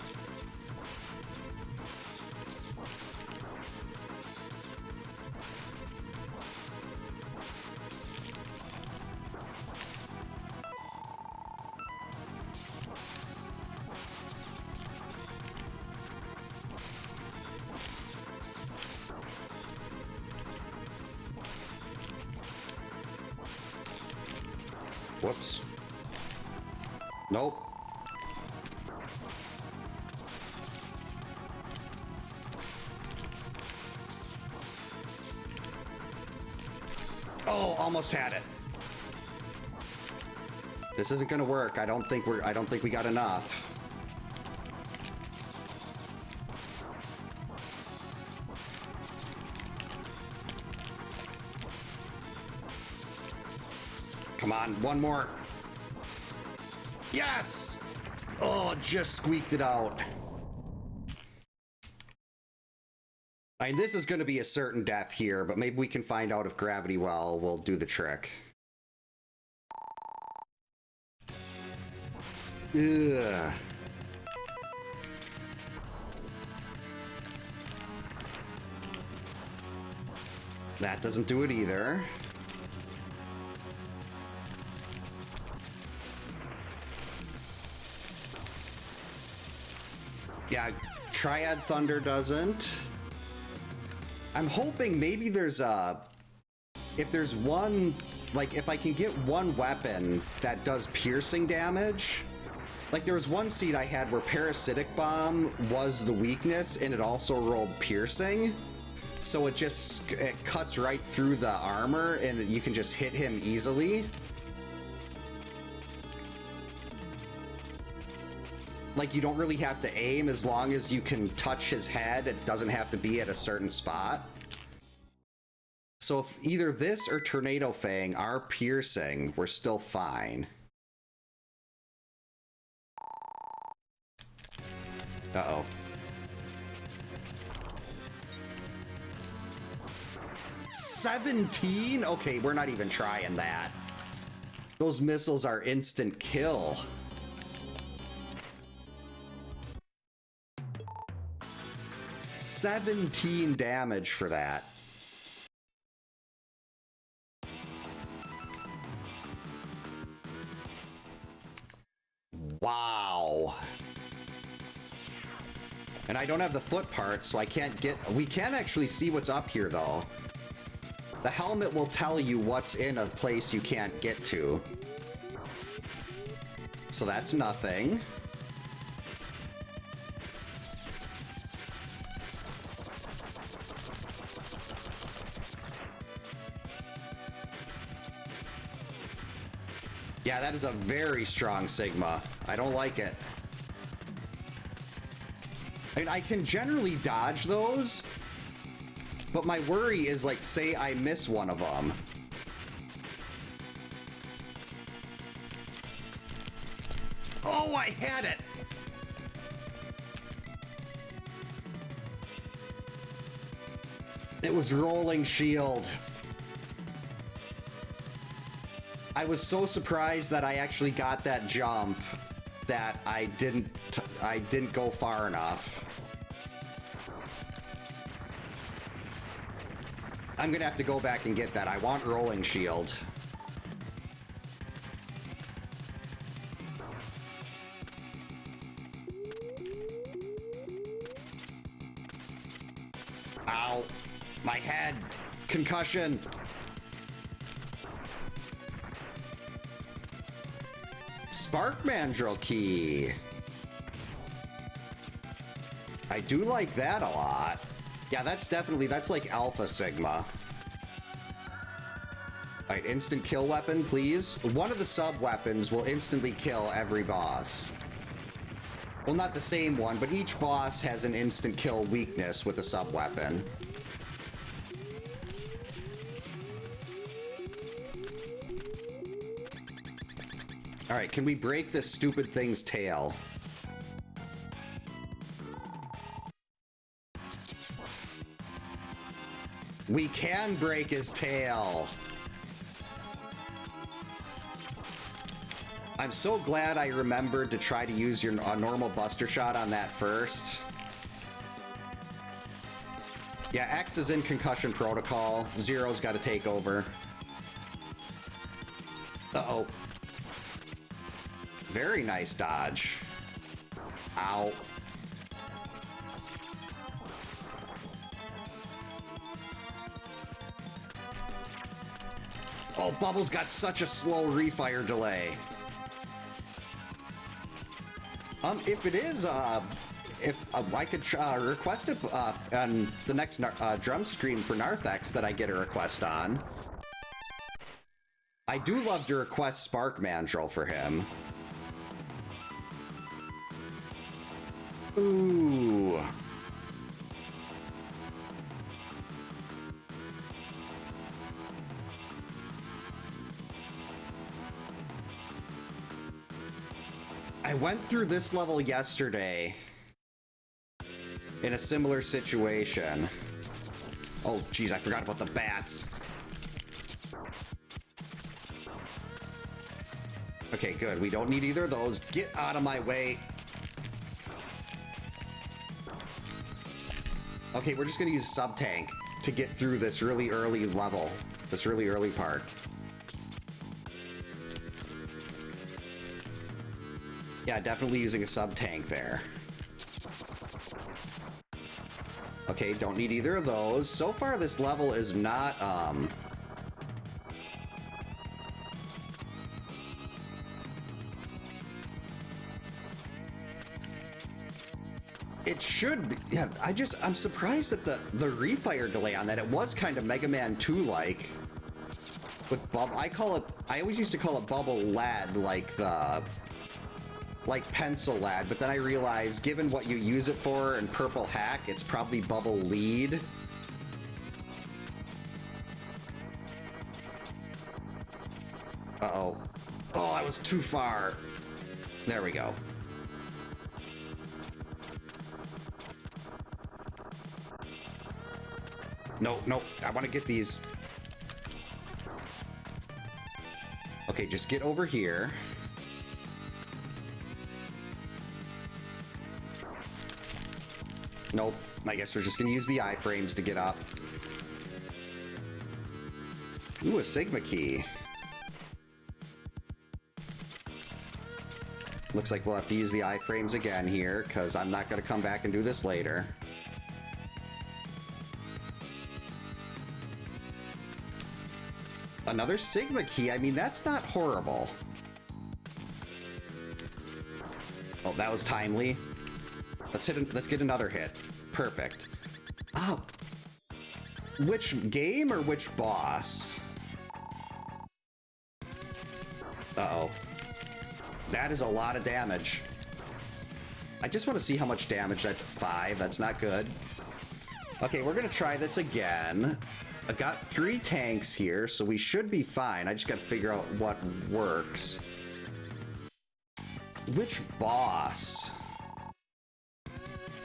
Whoops. Nope. Oh, almost had it. This isn't gonna work. I don't think we got enough. Come on, one more. Yes! Oh, just squeaked it out. I mean, this is going to be a certain death here, but maybe we can find out if Gravity Well will do the trick. Ugh. That doesn't do it either. Yeah, Triad Thunder doesn't. I'm hoping maybe there's a... If there's one... Like, if I can get one weapon that does piercing damage... Like, there was one seed I had where Parasitic Bomb was the weakness, and it also rolled piercing. So it cuts right through the armor, and you can just hit him easily. Like, you don't really have to aim as long as you can touch his head. It doesn't have to be at a certain spot. So if either this or Tornado Fang are piercing, we're still fine. Uh-oh. $17? Okay, we're not even trying that. Those missiles are instant kill. $17 damage for that. Wow. And I don't have the foot part, so I can't get... We can actually see what's up here, though. The helmet will tell you what's in a place you can't get to. So that's nothing. Yeah, that is a very strong Sigma. I don't like it. I mean, I can generally dodge those, but my worry is, like, say I miss one of them. Oh, I had it! It was Rolling Shield. I was so surprised that I actually got that jump that I didn't go far enough. I'm gonna have to go back and get that. I want Rolling Shield. Ow. My head. Concussion. Spark Mandrill key. I do like that a lot. Yeah, that's like Alpha Sigma. Alright, instant kill weapon, please. One of the sub-weapons will instantly kill every boss. Well, not the same one, but each boss has an instant kill weakness with a sub-weapon. Alright, can we break this stupid thing's tail? We can break his tail! I'm so glad I remembered to try to use your normal Buster Shot on that first. Yeah, X is in concussion protocol. Zero's got to take over. Uh-oh. Very nice dodge. Ow. Oh, Bubbles got such a slow refire delay. If it is, if I could request it on the next drum stream for Narthex that I get a request on. I do love to request Spark Mandrill for him. Ooh. I went through this level yesterday in a similar situation. Oh, geez, I forgot about the bats. Okay, good. We don't need either of those. Get out of my way. Okay, we're just gonna use sub-tank to get through this really early level, this really early part. Yeah, definitely using a sub-tank there. Okay, don't need either of those. So far, this level is not, it should be, yeah, I'm surprised at the refire delay on that. It was kind of Mega Man 2-like. With bubble, I always used to call it bubble lad, like pencil lad, but then I realized, given what you use it for in purple hack, it's probably bubble lead. Uh-oh. Oh, I was too far. There we go. No, no, I want to get these. Okay, just get over here. Nope. I guess we're just gonna use the iframes to get up. Ooh, a Sigma key. Looks like we'll have to use the iframes again here, because I'm not gonna come back and do this later. Another Sigma key? I mean, that's not horrible. Oh, that was timely. Let's get another hit. Perfect. Oh. Which game or which boss? Uh-oh. That is a lot of damage. I just want to see how much damage that 5. That's not good. Okay, we're gonna try this again. I got 3 tanks here, so we should be fine. I just gotta figure out what works. Which boss?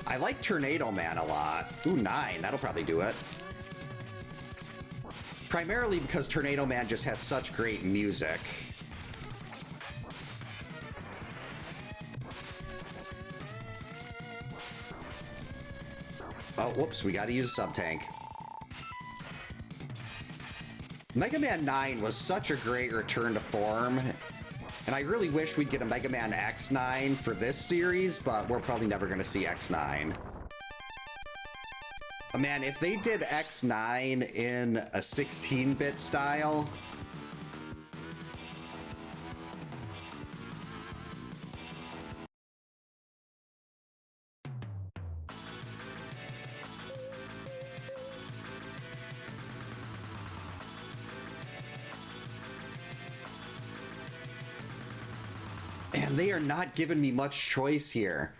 I like Tornado Man a lot. Ooh, 9. That'll probably do it. Primarily because Tornado Man just has such great music. Oh, whoops. We gotta use a sub-tank. Mega Man 9 was such a great return to form. And I really wish we'd get a Mega Man X9 for this series, but we're probably never going to see X9. Oh, man, if they did X9 in a 16-bit style... Man, they are not giving me much choice here.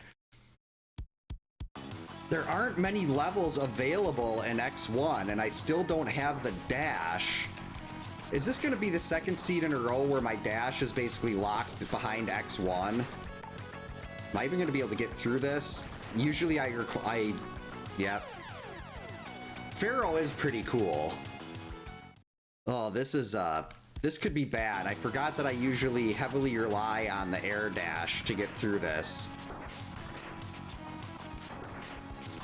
There aren't many levels available in X1, and I still don't have the dash. Is this going to be the second seed in a row where my dash is basically locked behind X1? Am I even going to be able to get through this? Usually yeah. Pharaoh is pretty cool. Oh, this could be bad. I forgot that I usually heavily rely on the air dash to get through this.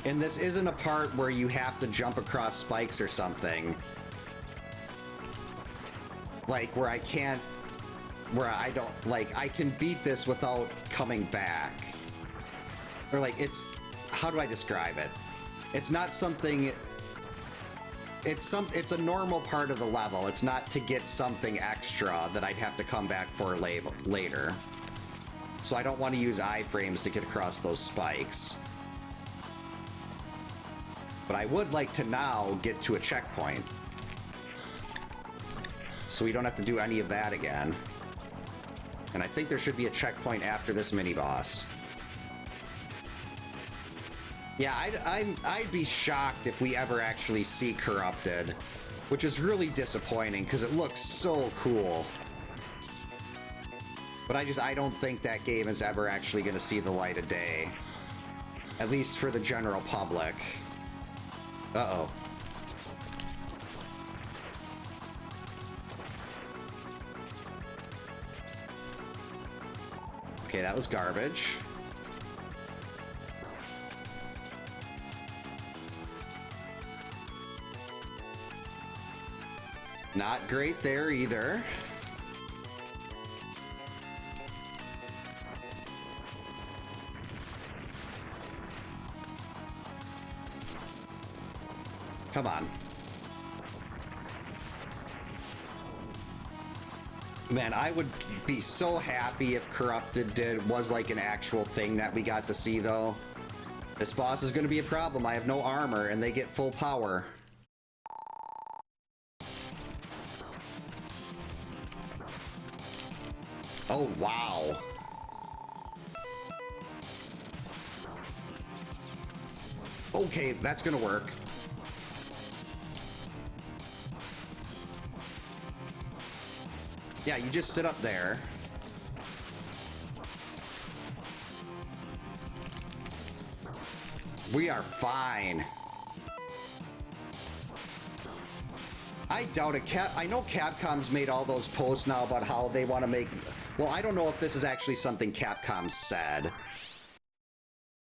And this isn't a part where you have to jump across spikes or something. Like, where I can beat this without coming back. Or like, how do I describe it? It's not something, it's a normal part of the level. It's not to get something extra that I'd have to come back for later. So I don't want to use iframes to get across those spikes. But I would like to now get to a checkpoint, so we don't have to do any of that again. And I think there should be a checkpoint after this mini-boss. Yeah, I'd be shocked if we ever actually see Corrupted, which is really disappointing because it looks so cool. But I don't think that game is ever actually going to see the light of day, at least for the general public. Uh-oh. Okay, that was garbage. Not great there either. Come on. Man, I would be so happy if Corrupted was like an actual thing that we got to see, though. This boss is going to be a problem. I have no armor, and they get full power. Oh, wow. Okay, that's going to work. Yeah, you just sit up there. We are fine. I doubt it. I know Capcom's made all those posts now about how they want to make... Well, I don't know if this is actually something Capcom said.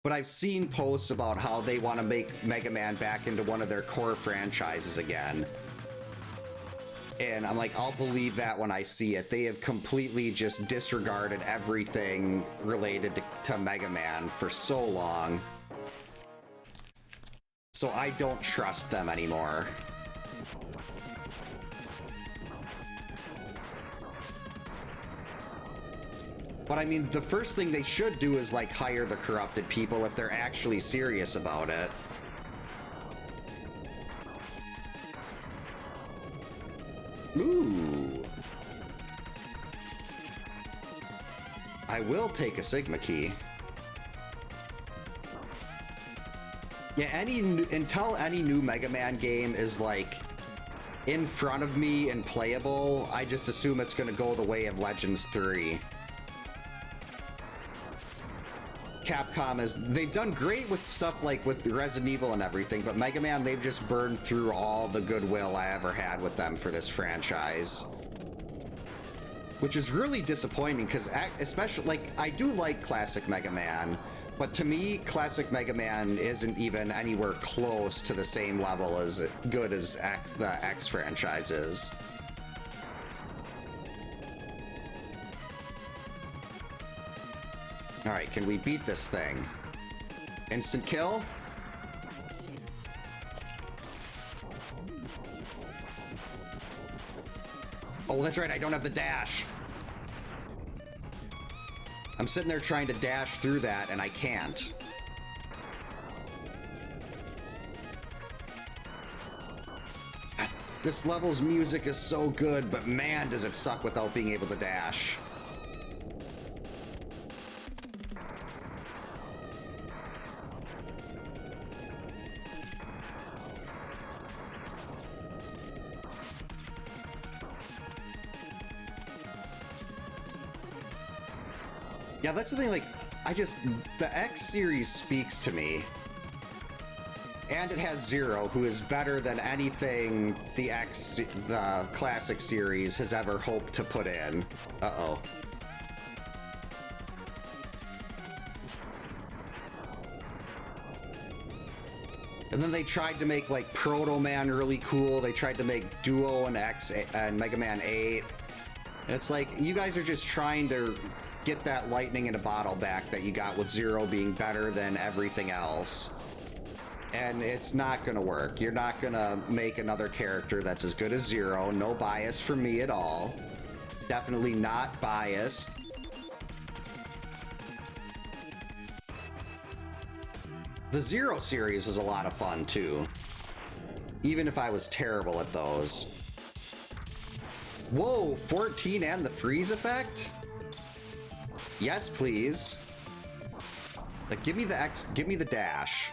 But I've seen posts about how they want to make Mega Man back into one of their core franchises again. And I'm like, I'll believe that when I see it. They have completely just disregarded everything related to Mega Man for so long. So I don't trust them anymore. But I mean, the first thing they should do is like hire the Corrupted people if they're actually serious about it. Ooh. I will take a Sigma key. Yeah, until any new Mega Man game is like in front of me and playable, I just assume it's gonna go the way of Legends 3. Capcom they've done great with stuff like with Resident Evil and everything, but Mega Man, they've just burned through all the goodwill I ever had with them for this franchise. Which is really disappointing, because especially, like, I do like classic Mega Man, but to me, classic Mega Man isn't even anywhere close to the same level as good as the X franchise is. Alright, can we beat this thing? Instant kill? Oh, that's right, I don't have the dash. I'm sitting there trying to dash through that, and I can't. This level's music is so good, but man, does it suck without being able to dash. Yeah, that's the thing, like, the X series speaks to me. And it has Zero, who is better than anything the classic series has ever hoped to put in. Uh-oh. And then they tried to make, like, Proto Man really cool. They tried to make Duo and X and Mega Man 8. And it's like, you guys are just trying to get that lightning in a bottle back that you got with Zero being better than everything else. And it's not gonna work. You're not gonna make another character that's as good as Zero. No bias from me at all. Definitely not biased. The Zero series was a lot of fun too. Even if I was terrible at those. Whoa, 14 and the freeze effect? Yes, please. Like, give me the X, give me the dash.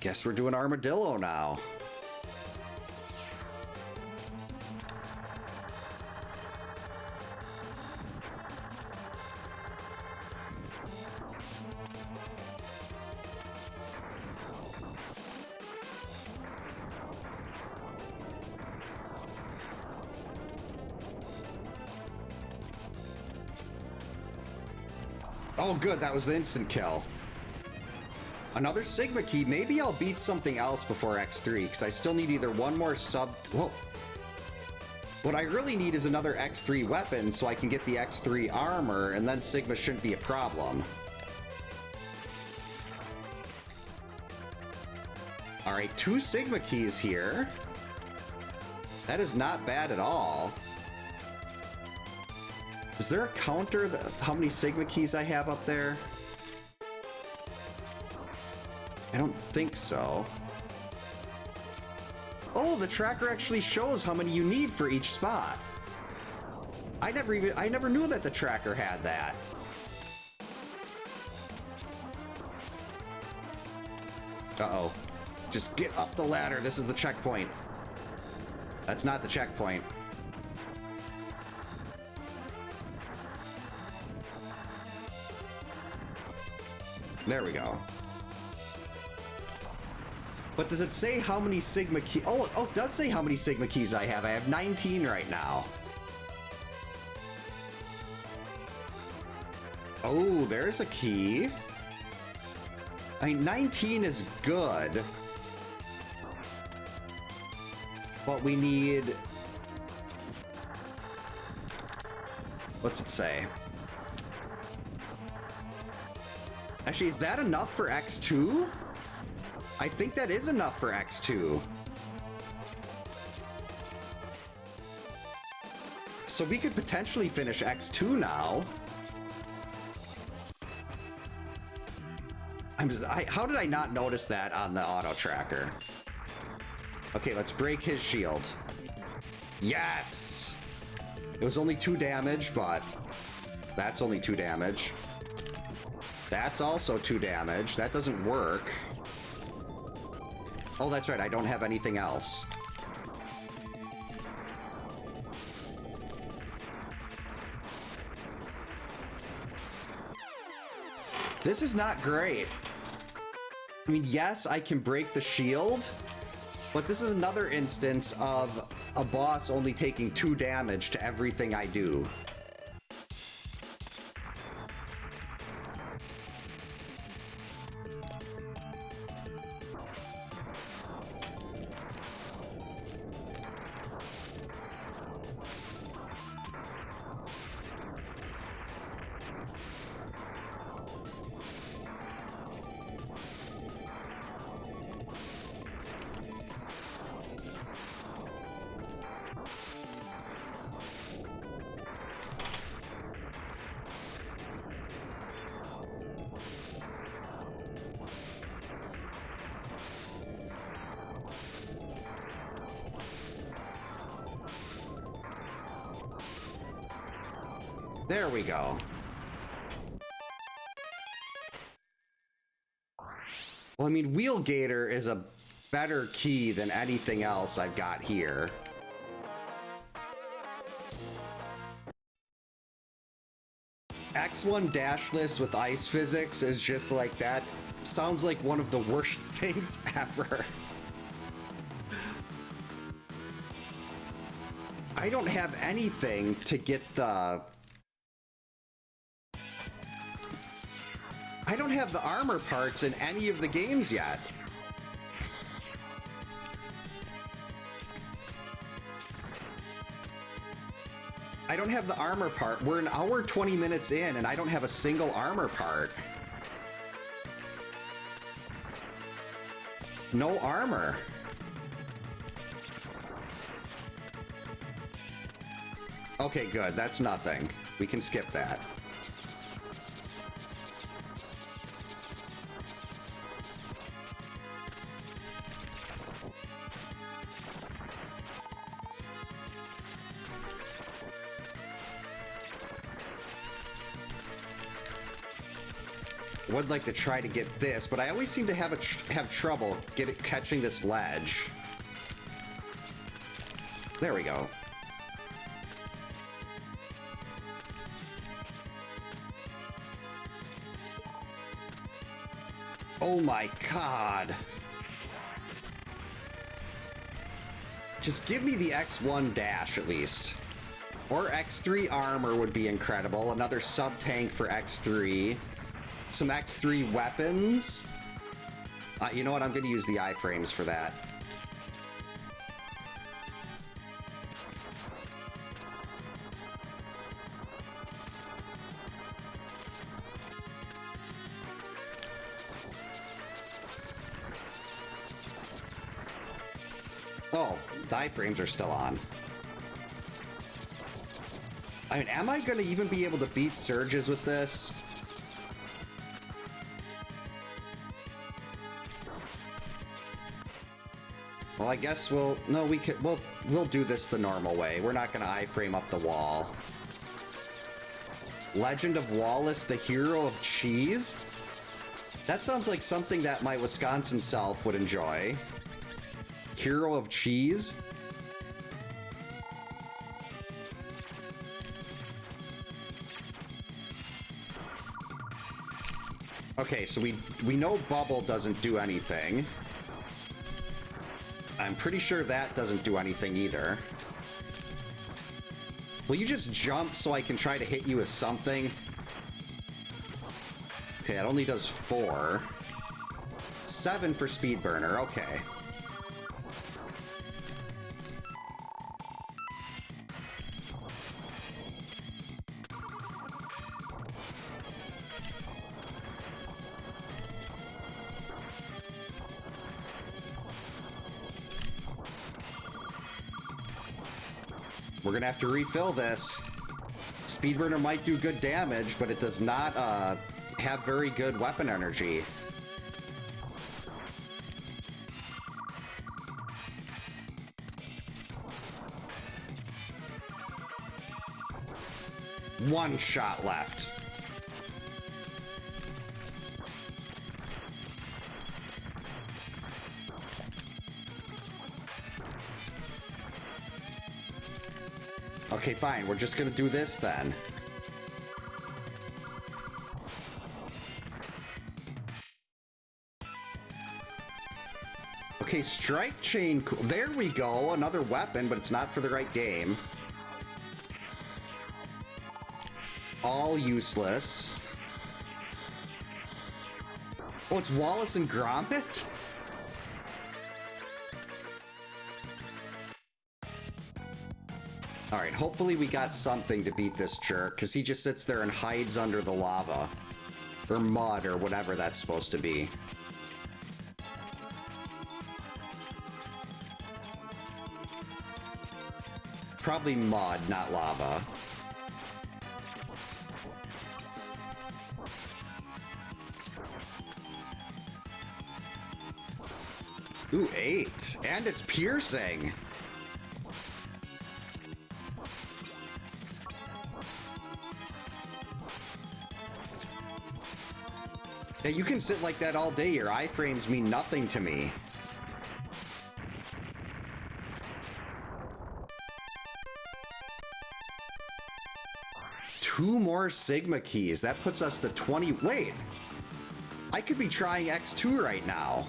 Guess we're doing Armadillo now. Oh, good, that was the instant kill. Another Sigma key. Maybe I'll beat something else before X3, because I still need either one more sub... Well, what I really need is another X3 weapon so I can get the X3 armor, and then Sigma shouldn't be a problem. Alright, 2 Sigma keys here. That is not bad at all. Is there a counter that, how many Sigma keys I have up there? I don't think so. Oh, the tracker actually shows how many you need for each spot. I never knew that the tracker had that. Uh-oh. Just get up the ladder. This is the checkpoint. That's not the checkpoint. There we go. But does it say how many Sigma keys? Oh, it does say how many Sigma keys I have. I have 19 right now. Oh, there's a key. I mean, 19 is good. But we need... What's it say? Actually, is that enough for X2? I think that is enough for X2. So we could potentially finish X2 now. How did I not notice that on the auto tracker? Okay, let's break his shield. Yes! It was only 2 damage, but that's only 2 damage. That's also 2 damage. That doesn't work. Oh, that's right. I don't have anything else. This is not great. I mean, yes, I can break the shield, but this is another instance of a boss only taking 2 damage to everything I do. There we go. Well, I mean, Wheel Gator is a better key than anything else I've got here. X1 dashless with ice physics is just like that. Sounds like one of the worst things ever. I don't have anything to get the... I don't have the armor parts in any of the games yet. I don't have the armor part. We're an hour 20 minutes in and I don't have a single armor part. No armor. Okay, good. That's nothing. We can skip that. Would like to try to get this, but I always seem to have trouble catching this ledge. There we go. Oh my god. Just give me the X1 dash at least. Or X3 armor would be incredible. Another sub-tank for X3. Some X3 weapons. You know what? I'm going to use the iframes for that. Oh, the iframes are still on. I mean, am I going to even be able to beat surges with this? Well, I guess we'll do this the normal way. We're not going to iframe up the wall. Legend of Wallace, the hero of cheese? That sounds like something that my Wisconsin self would enjoy. Hero of cheese? Okay, so we know bubble doesn't do anything. I'm pretty sure that doesn't do anything either. Will you just jump so I can try to hit you with something? Okay, it only does 4. 7 for speed burner, okay. We're gonna have to refill this. Speedburner might do good damage, but it does not have very good weapon energy. One shot left. Okay, fine. We're just gonna do this then. Okay, strike chain. There we go. Another weapon, but it's not for the right game. All useless. Oh, it's Wallace and Gromit? Alright, hopefully we got something to beat this jerk, because he just sits there and hides under the lava. Or mud, or whatever that's supposed to be. Probably mud, not lava. Ooh, 8. And it's piercing. Yeah, you can sit like that all day. Your iframes mean nothing to me. 2 more Sigma keys. That puts us to 20. Wait. I could be trying X2 right now.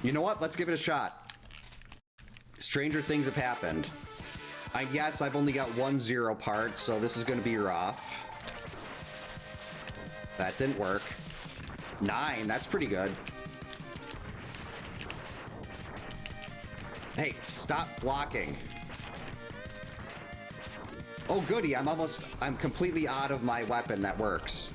You know what? Let's give it a shot. Stranger things have happened. I guess I've only got 1 0 part, so this is going to be rough. That didn't work. 9, that's pretty good. Hey, stop blocking. Oh, goody, I'm completely out of my weapon that works.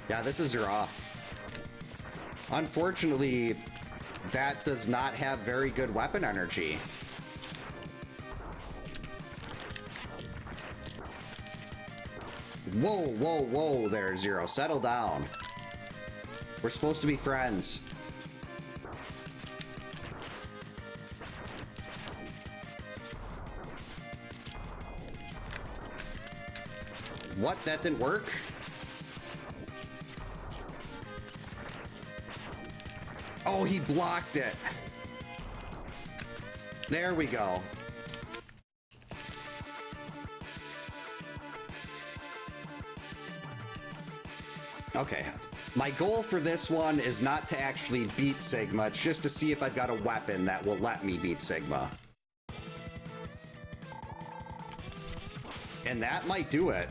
Yeah, this is rough. Unfortunately, that does not have very good weapon energy. Whoa, whoa, whoa there, Zero. Settle down. We're supposed to be friends. What? That didn't work? Oh, he blocked it. There we go. Okay. My goal for this one is not to actually beat Sigma, it's just to see if I've got a weapon that will let me beat Sigma. And that might do it.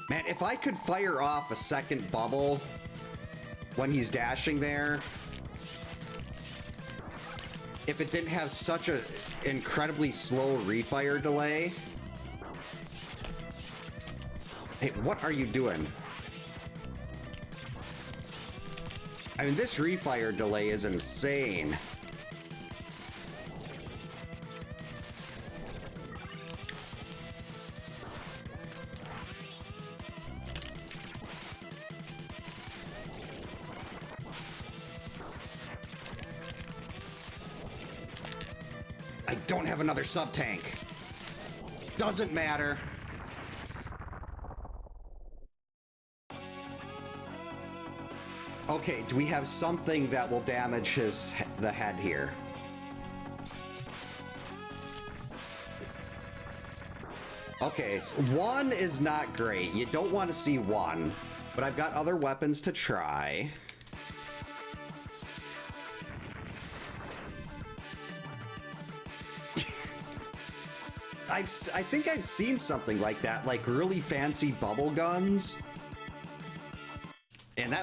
Man, if I could fire off a second bubble when he's dashing there, if it didn't have such an incredibly slow refire delay. Hey, what are you doing? I mean, this refire delay is insane. I don't have another sub-tank. Doesn't matter. Okay, do we have something that will damage the head here? Okay, so 1 is not great. You don't want to see 1, but I've got other weapons to try. I think I've seen something like that, like really fancy bubble guns. And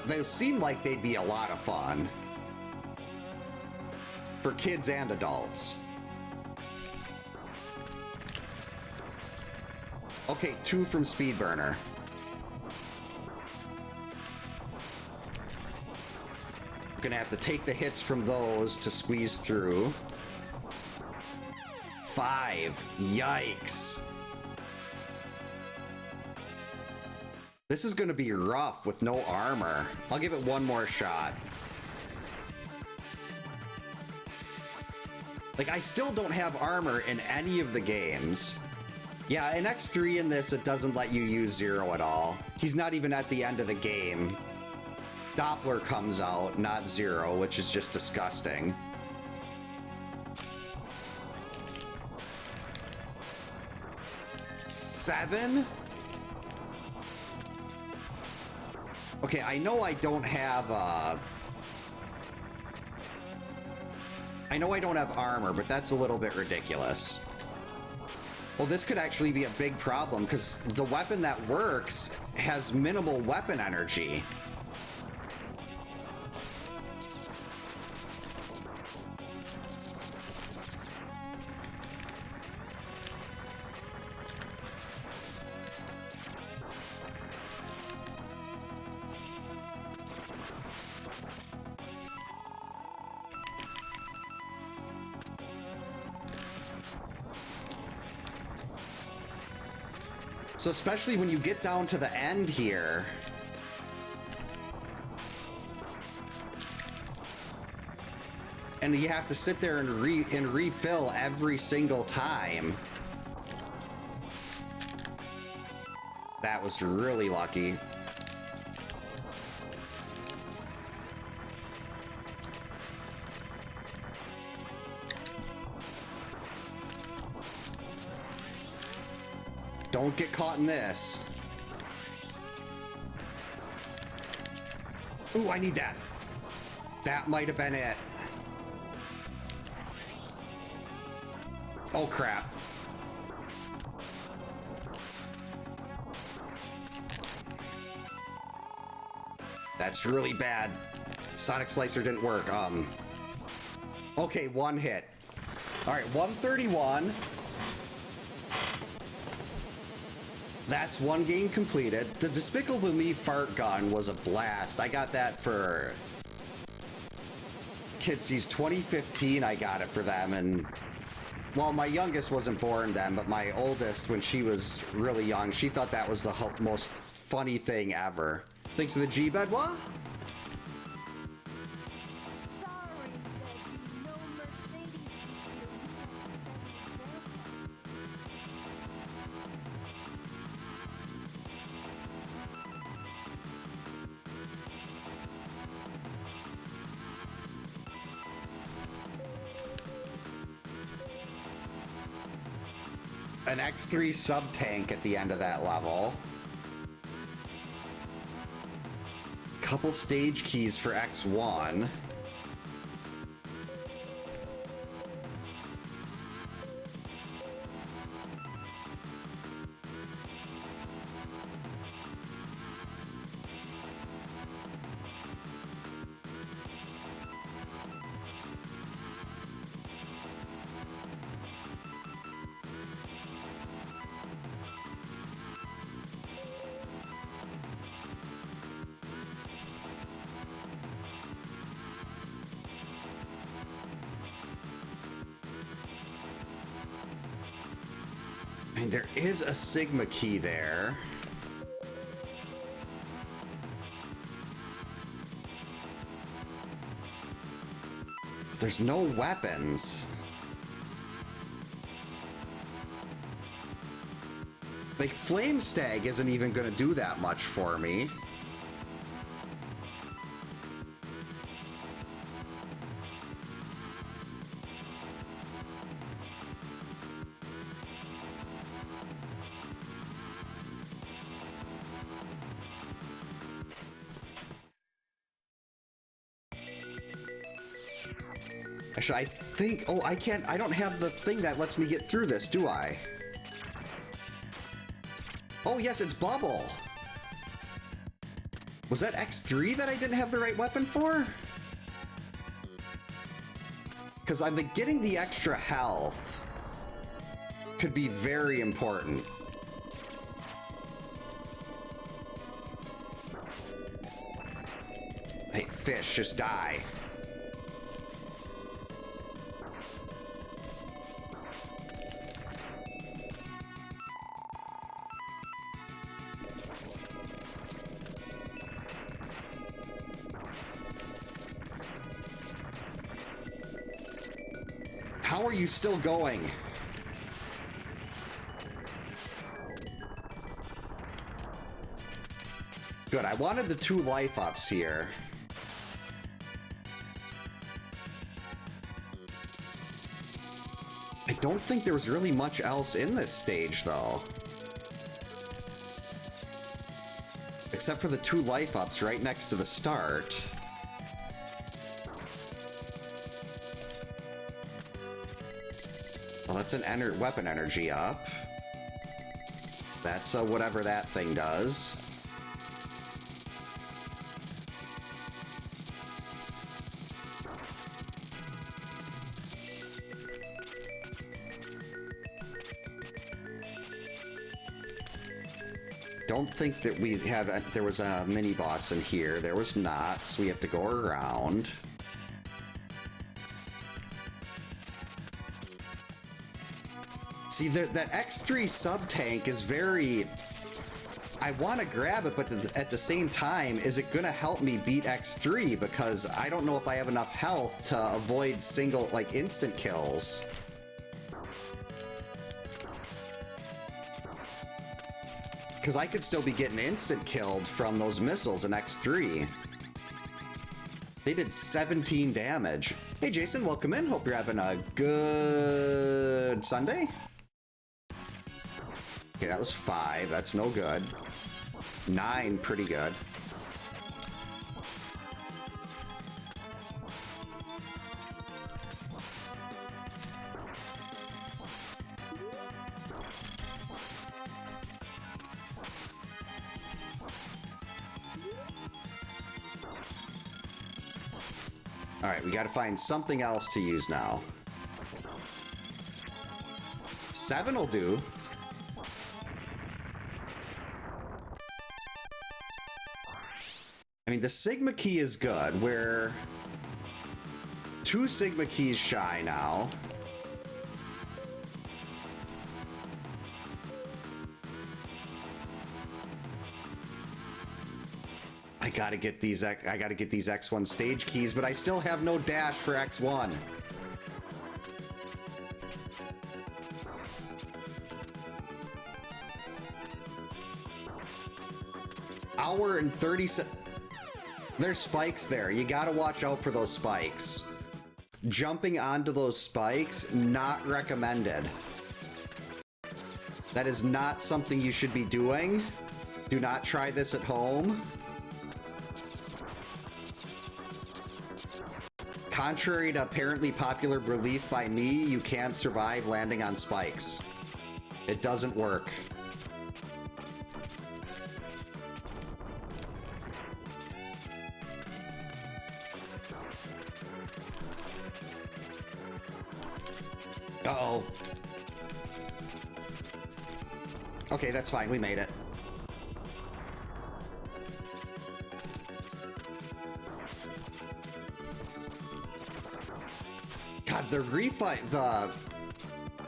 those seem like they'd be a lot of fun. For kids and adults. Okay, 2 from Speedburner. I'm gonna have to take the hits from those to squeeze through. 5. Yikes. This is gonna be rough with no armor. I'll give it 1 more shot. Like, I still don't have armor in any of the games. Yeah, in X3 in this, it doesn't let you use Zero at all. He's not even at the end of the game. Doppler comes out, not Zero, which is just disgusting. Seven? Okay, I know I don't have, I know I don't have armor, but that's a little bit ridiculous. Well, this could actually be a big problem, because the weapon that works has minimal weapon energy. So especially when you get down to the end here. And you have to sit there and refill every single time. That was really lucky. Don't get caught in this. Ooh, I need that. That might have been it. Oh, crap. That's really bad. Sonic Slicer didn't work. Okay, one hit. All right, 131. That's one game completed. The Despicable Me fart gun was a blast. I got that for Kidsies 2015. I got it for them, and well, my youngest wasn't born then, but my oldest, when she was really young, she thought that was the most funny thing ever. Thanks to the G-Bed, what? An X3 sub-tank at the end of that level. Couple stage keys for X1. I mean, there is a Sigma key there. There's no weapons. Like, Flame Stag isn't even gonna do that much for me. Actually, I think... Oh, I can't... I don't have the thing that lets me get through this, do I? Oh, yes, it's Bubble. Was that X3 that I didn't have the right weapon for? Because I'm getting the extra health could be very important. Hey, fish, just die. How are you still going? Good, I wanted the 2 life ups here. I don't think there was really much else in this stage, though. Except for the 2 life ups right next to the start. Well, that's an weapon energy up. That's whatever that thing does. Don't think that we had... there was a mini boss in here. There was not, so we have to go around. See, that X3 sub-tank is very I want to grab it, but at the same time, is it going to help me beat X3? Because I don't know if I have enough health to avoid single, like, instant kills. Because I could still be getting instant killed from those missiles in X3. They did 17 damage. Hey, Jason, welcome in. Hope you're having a good Sunday. Okay, that was 5. That's no good. 9, pretty good. All right, we got to find something else to use now. 7 will do. I mean, the Sigma key is good. We're 2 Sigma keys shy now. I gotta get these X1 stage keys, but I still have no dash for X1. Hour and 30 seconds. There's spikes there. You gotta watch out for those spikes. Jumping onto those spikes, not recommended. That is not something you should be doing. Do not try this at home. Contrary to apparently popular belief by me, you can't survive landing on spikes. It doesn't work. Uh-oh. Okay, that's fine. We made it. God, the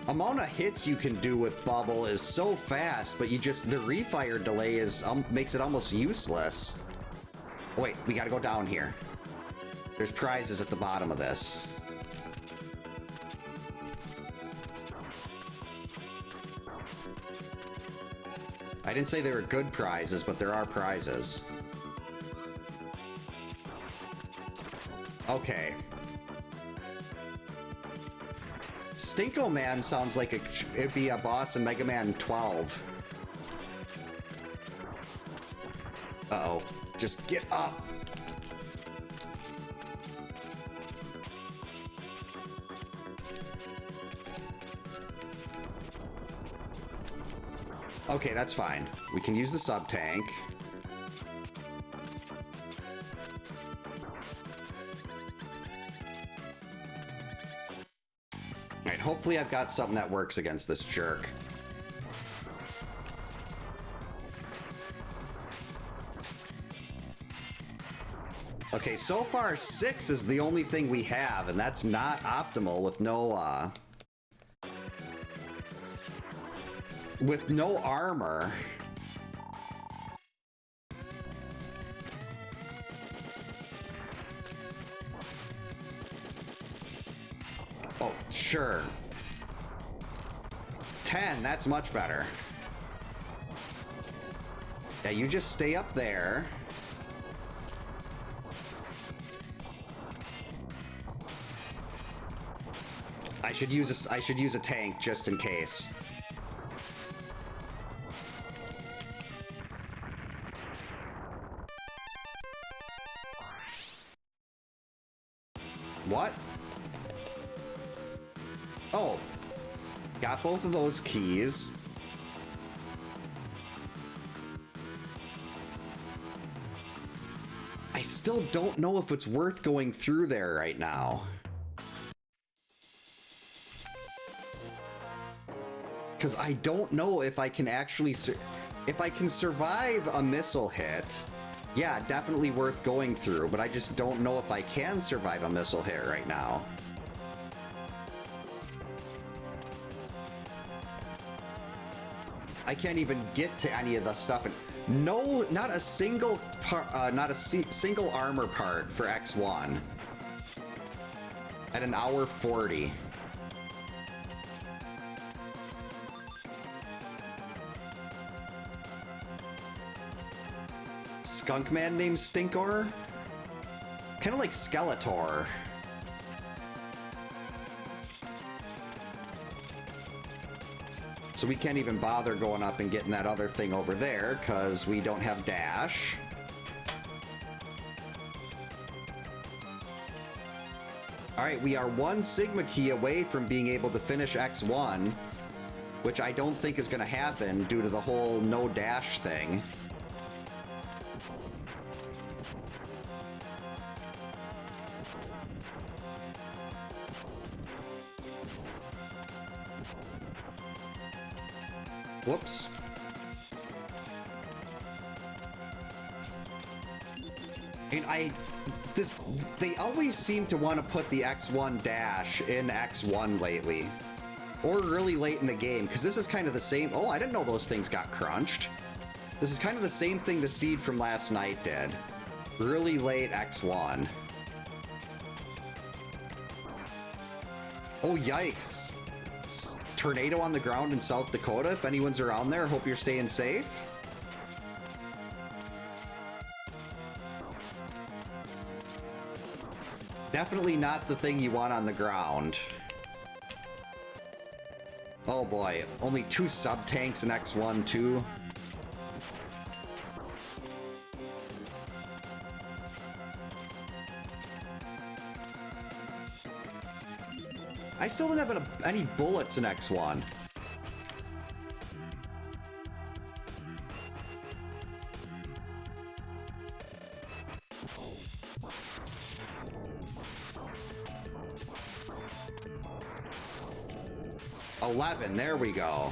amount of hits you can do with Bubble is so fast, but the refire delay is makes it almost useless. Oh, wait, we gotta go down here. There's prizes at the bottom of this. I didn't say they were good prizes, but there are prizes. Okay. Stinko Man sounds like it'd be a boss in Mega Man 12. Uh-oh. Just get up. Okay, that's fine. We can use the sub-tank. Alright, hopefully I've got something that works against this jerk. Okay, so far 6 is the only thing we have, and that's not optimal with no armor. Oh, sure. 10, that's much better. Yeah, you just stay up there. I should use a tank just in case. What? Oh. Got both of those keys. I still don't know if it's worth going through there right now. Because I don't know if I can actually... if I can survive a missile hit, yeah, definitely worth going through, but I just don't know if I can survive a missile hit right now. I can't even get to any of the stuff. And no, not a single single armor part for X1 at an hour 40. Skunk man named Stinkor? Kind of like Skeletor. So we can't even bother going up and getting that other thing over there because we don't have dash. Alright, we are one Sigma key away from being able to finish X1, which I don't think is going to happen due to the whole no dash thing. Whoops. And they always seem to want to put the X1 dash in X1 lately. Or really late in the game, because this is kind of the same. Oh, I didn't know those things got crunched. This is kind of the same thing the seed from last night did. Really late X1. Oh, yikes. Tornado on the ground in South Dakota. If anyone's around there, hope you're staying safe. Definitely not the thing you want on the ground. Oh boy, only 2 sub-tanks in X1 too. I still didn't have any bullets in X1. $11, there we go.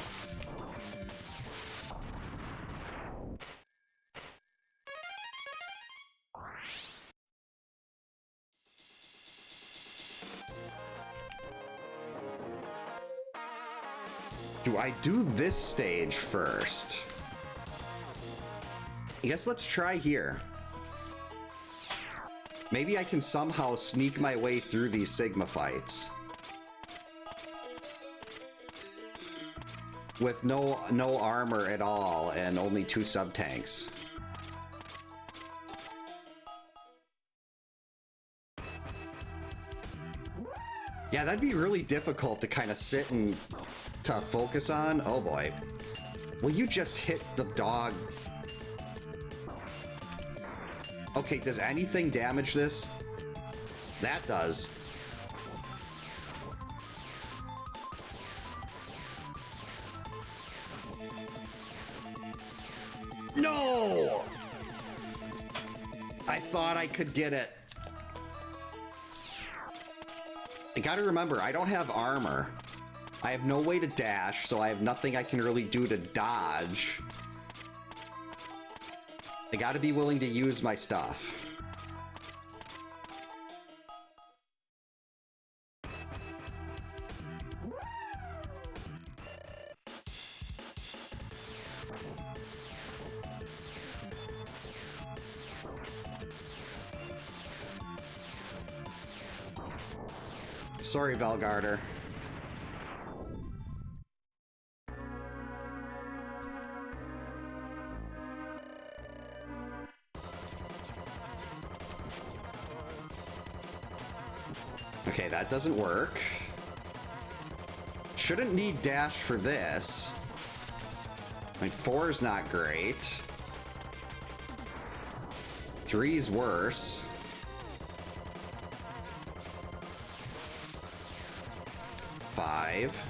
Do I do this stage first? I guess let's try here. Maybe I can somehow sneak my way through these Sigma fights. With no armor at all and only 2 sub-tanks. Yeah, that'd be really difficult to kind of sit and to focus on. Oh boy. Will you just hit the dog? Okay, does anything damage this? That does. No! I thought I could get it. I gotta remember, I don't have armor. I have no way to dash, so I have nothing I can really do to dodge. I gotta be willing to use my stuff. Sorry, Valgarder. Okay, that doesn't work. Shouldn't need dash for this. I mean, 4 is not great. 3's worse. 5.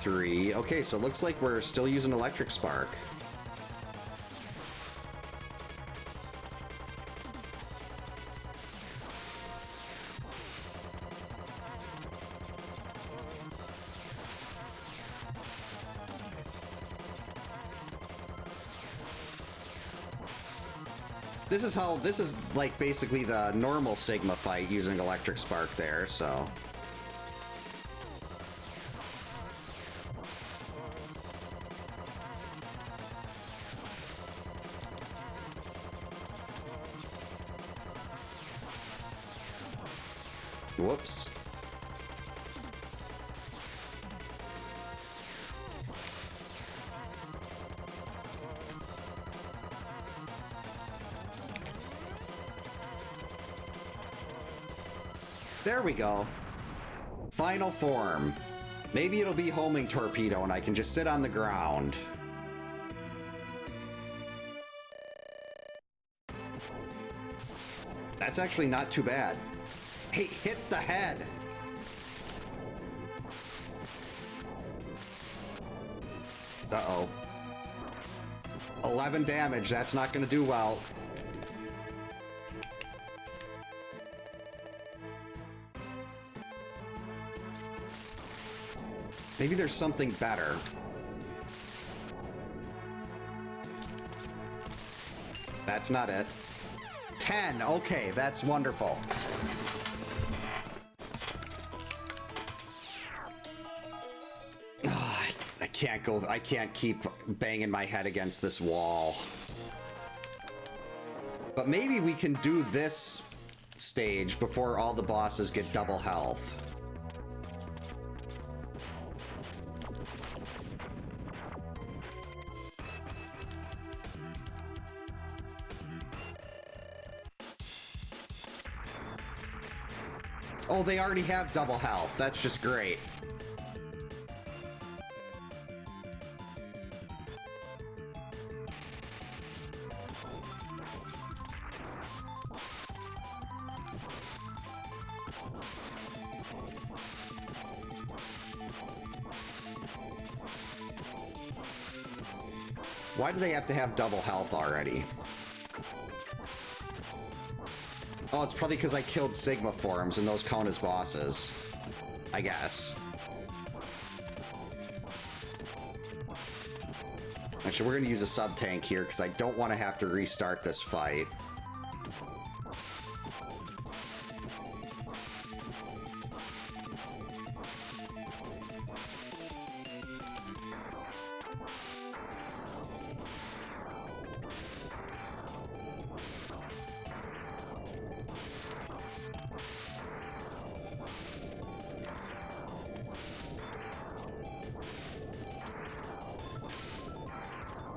3. Okay, so it looks like we're still using electric spark. This is like basically the normal Sigma fight using electric spark there, so. Whoops. There we go. Final form. Maybe it'll be homing torpedo and I can just sit on the ground. That's actually not too bad. Hey, hit the head. Uh-oh. 11 damage. That's not going to do well. Maybe there's something better. That's not it. 10. Okay, that's wonderful. I can't keep banging my head against this wall. But maybe we can do this stage before all the bosses get double health. Oh, they already have double health. That's just great. Why do they have to have double health already? Oh, it's probably because I killed Sigma forms and those count as bosses. I guess. Actually, we're going to use a sub-tank here because I don't want to have to restart this fight.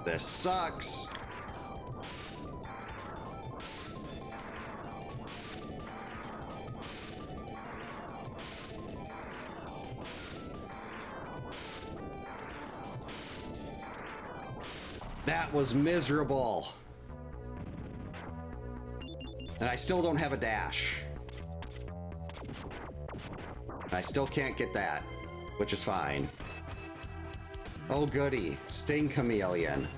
This sucks. That was miserable. And I still don't have a dash. I still can't get that, which is fine. Oh goody, Sting Chameleon.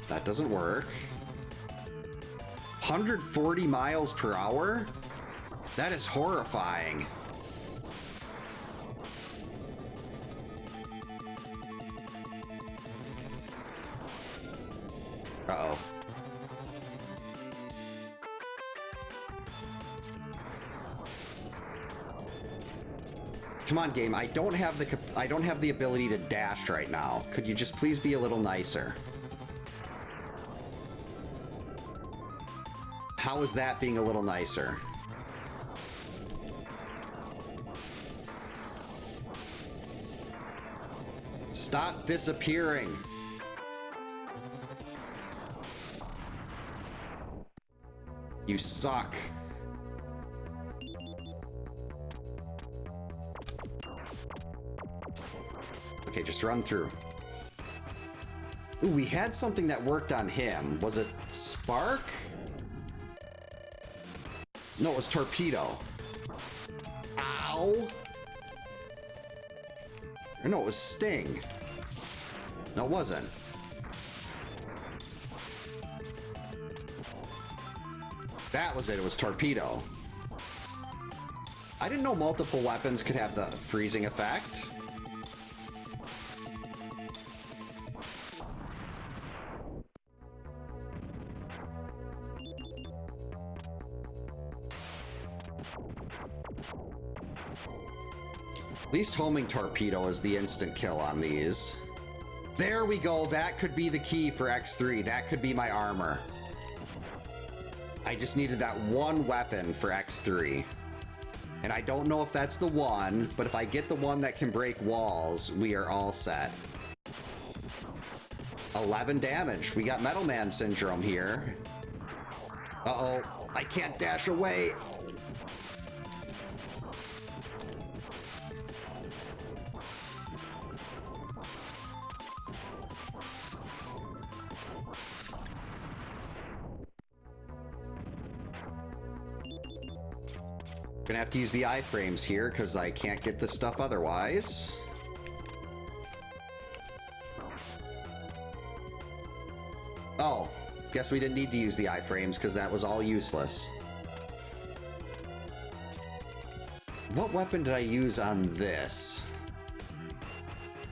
That doesn't work. 140 miles per hour? That is horrifying. Uh-oh. Come on, game. I don't have the ability to dash right now. Could you just please be a little nicer? How is that being a little nicer? Stop disappearing. You suck. Okay, just run through. Ooh, we had something that worked on him. Was it Spark? No, it was Torpedo. Ow! Or no, it was Sting. No, it wasn't. That was it. It was Torpedo. I didn't know multiple weapons could have the freezing effect. At least homing torpedo is the instant kill on these. There we go. That could be the key for X3. That could be my armor. I just needed that one weapon for X3. And I don't know if that's the one, but if I get the one that can break walls, we are all set. 11 damage. We got Metal Man syndrome here. Uh-oh. I can't dash away. Gonna have to use the iframes here because I can't get this stuff otherwise. Oh, guess we didn't need to use the iframes because that was all useless. What weapon did I use on this?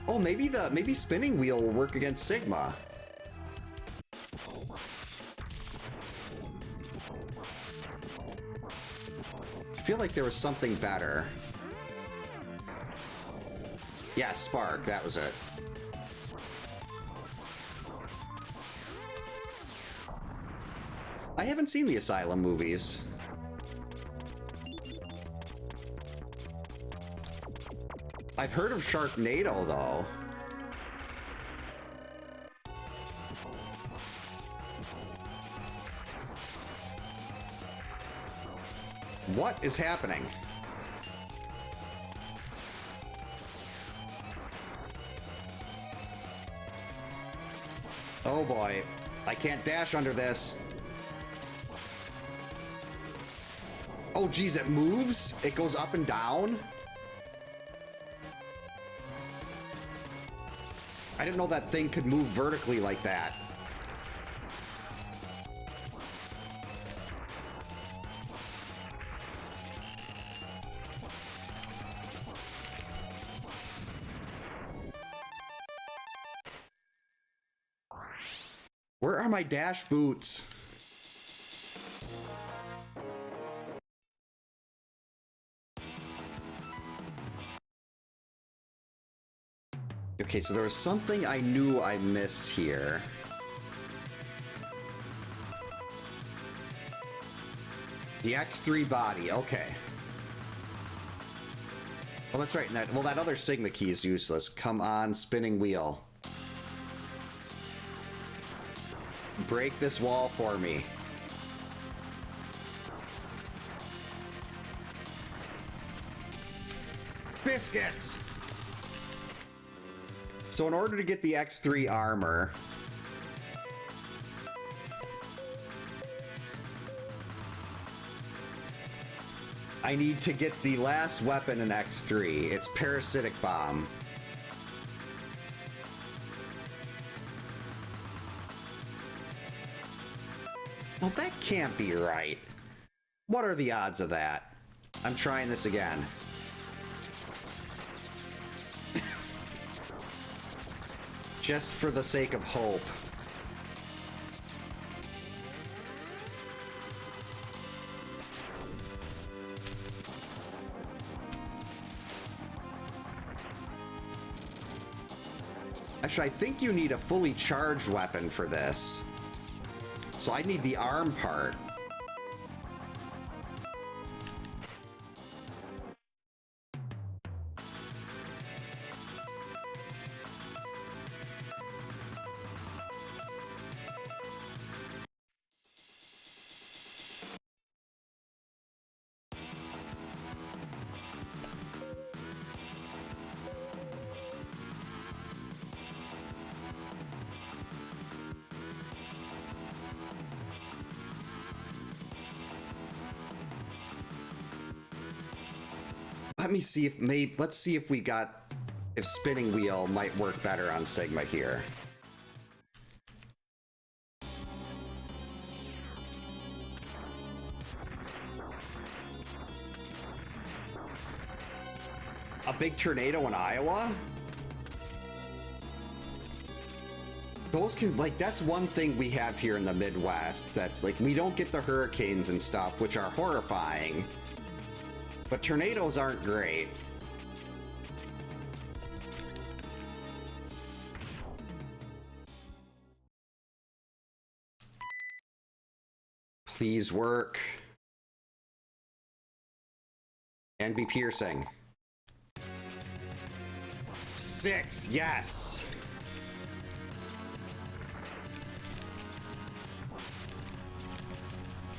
Oh, maybe spinning wheel will work against Sigma. I feel like there was something better. Yeah, Spark, that was it. I haven't seen the Asylum movies. I've heard of Sharknado, though. What is happening? Oh boy, I can't dash under this. Oh geez, it moves? It goes up and down? I didn't know that thing could move vertically like that. Where are my dash boots? Okay, so there was something I knew I missed here. The X3 body, okay. Well, that's right. Well, that other Sigma key is useless. Come on, spinning wheel. Break this wall for me. Biscuits! So in order to get the X3 armor, I need to get the last weapon in X3. It's Parasitic Bomb. Well, that can't be right. What are the odds of that? I'm trying this again. Just for the sake of hope. Actually, I think you need a fully charged weapon for this. So I need the arm part. Let me see if let's see if if spinning wheel might work better on Sigma here. A big tornado in Iowa? Those can, like, that's one thing we have here in the Midwest. That's like, we don't get the hurricanes and stuff, which are horrifying. But tornadoes aren't great. Please work. And be piercing. 6, yes!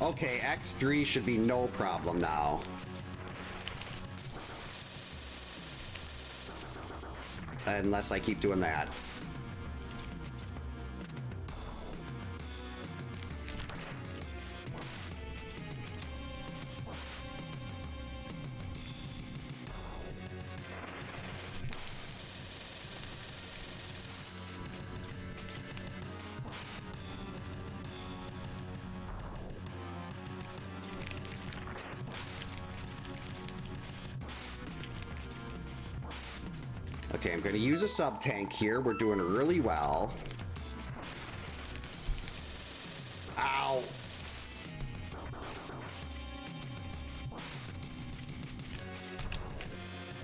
Okay, X3 should be no problem now. Unless I keep doing that. Okay, I'm going to use a sub-tank here. We're doing really well. Ow!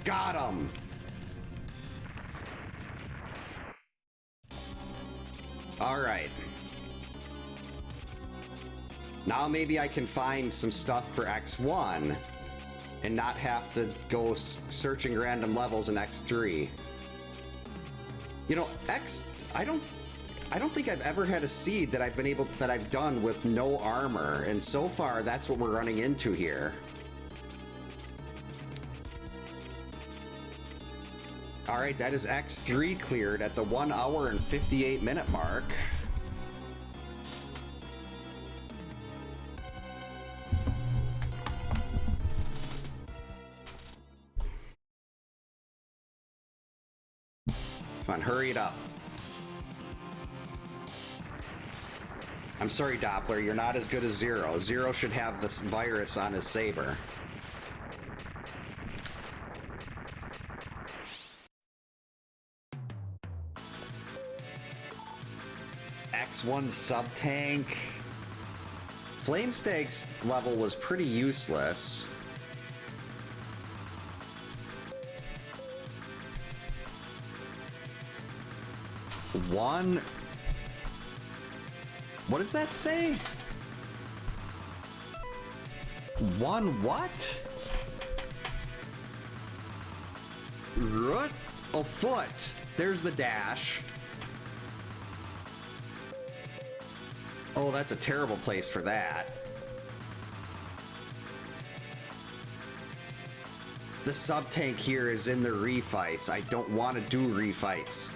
Got him! Alright. Now maybe I can find some stuff for X1 and not have to go searching random levels in X3. You know, I don't think I've ever had a seed that I've done with no armor, and so far that's what we're running into here. All right, that is X3 cleared at the 1 hour and 58-minute mark. Come on, hurry it up. I'm sorry, Doppler, you're not as good as Zero. Zero should have this virus on his saber. X1 sub-tank. Flamestag's level was pretty useless. One... What does that say? One what? Root? A foot. There's the dash. Oh, that's a terrible place for that. The sub-tank here is in the refights. I don't want to do refights.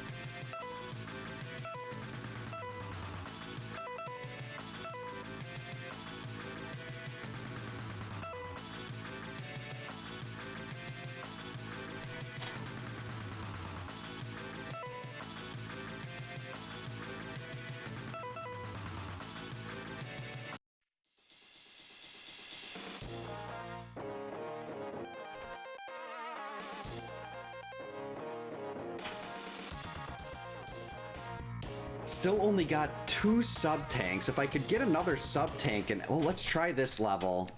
Still only got 2 sub-tanks. If I could get another sub-tank and... Oh, let's try this level.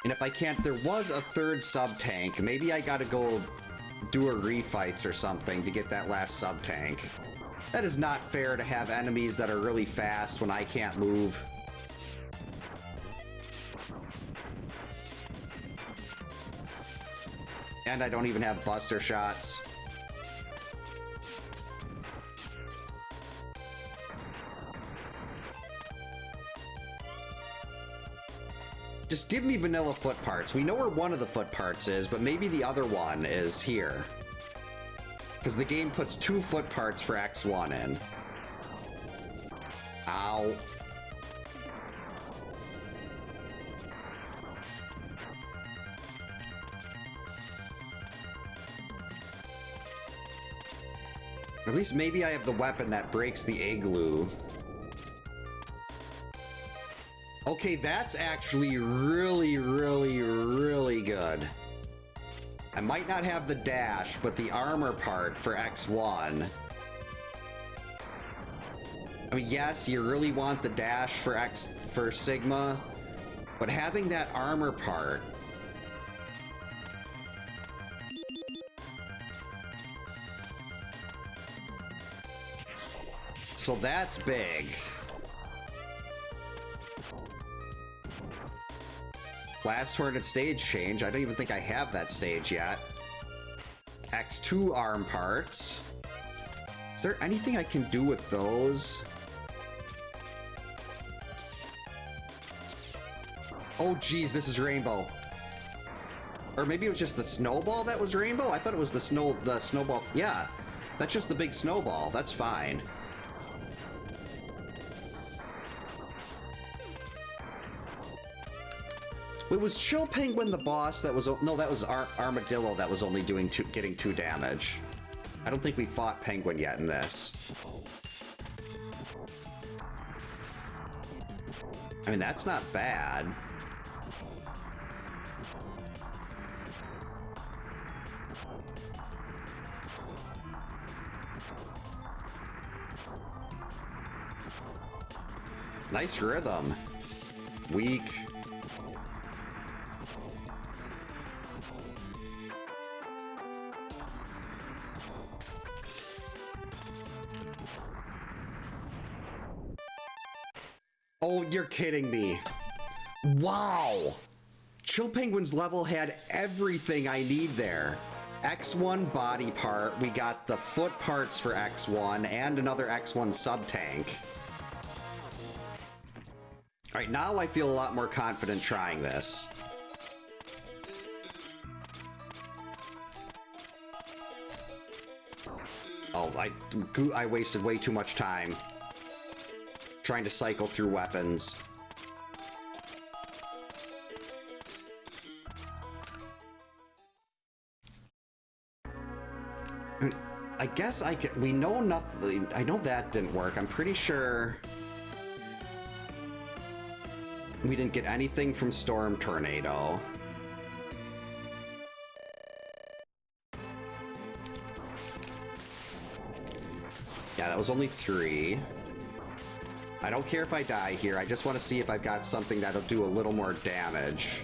And if I can't... There was a 3rd sub-tank. Maybe I gotta go do a refights or something to get that last sub-tank. That is not fair to have enemies that are really fast when I can't move. And I don't even have buster shots. Just give me vanilla foot parts. We know where one of the foot parts is, but maybe the other one is here. Because the game puts 2 foot parts for X1 in. Ow. At least maybe I have the weapon that breaks the igloo. Okay, that's actually really, really, really good. I might not have the dash, but the armor part for X1. I mean, yes, you really want the dash for Sigma, but having that armor part... So that's big. Last Hornet stage change. I don't even think I have that stage yet. X2 arm parts. Is there anything I can do with those? Oh geez, this is rainbow. Or maybe it was just the snowball that was rainbow? I thought it was the snowball. Yeah, that's just the big snowball. That's fine. It was Chill Penguin the boss that was... No, that was Armadillo that was only getting 2 damage. I don't think we fought Penguin yet in this. I mean, that's not bad. Nice rhythm. Weak. Oh, you're kidding me. Wow. Chill Penguin's level had everything I need there. X1 body part. We got the foot parts for X1 and another X1 sub-tank. All right, now I feel a lot more confident trying this. Oh, I wasted way too much time trying to cycle through weapons. I guess I can... We know nothing... I know that didn't work. I'm pretty sure... We didn't get anything from Storm Tornado. Yeah, that was only 3. I don't care if I die here. I just want to see if I've got something that'll do a little more damage.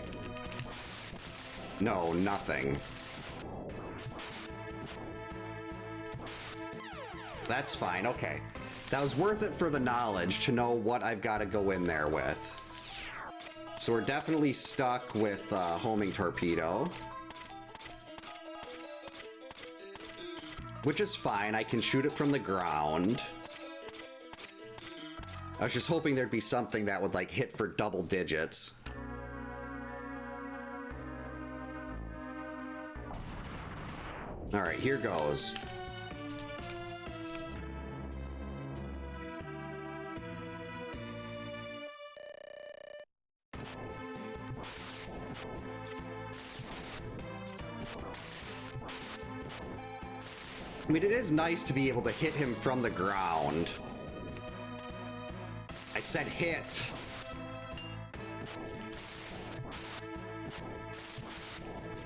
No, nothing. That's fine, okay. That was worth it for the knowledge to know what I've got to go in there with. So we're definitely stuck with homing torpedo. Which is fine, I can shoot it from the ground. I was just hoping there'd be something that would like hit for double digits. All right, here goes. I mean, it is nice to be able to hit him from the ground. I said hit.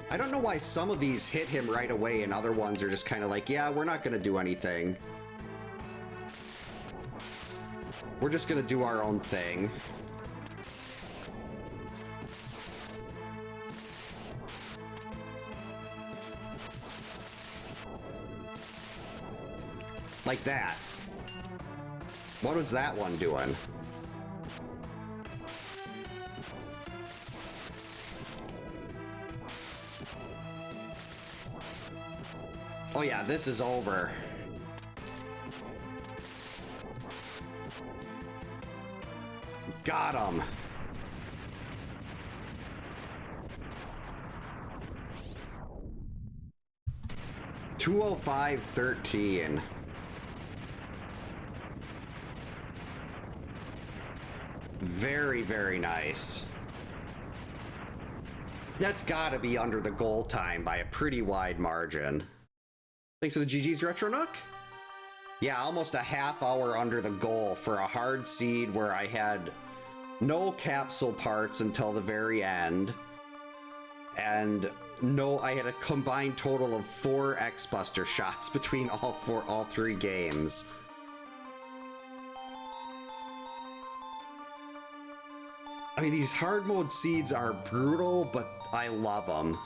I don't know why some of these hit him right away and other ones are just kind of like, yeah, we're not going to do anything. We're just going to do our own thing. Like that. What was that one doing? Oh yeah, this is over. Got him. $205.13. Very, very nice. That's gotta be under the goal time by a pretty wide margin. Thanks for the GG's Retro Nook. Yeah, almost a half hour under the goal for a hard seed where I had no capsule parts until the very end. And no, I had a combined total of 4 X-Buster shots between all 3 games. I mean, these hard mode seeds are brutal, but I love them.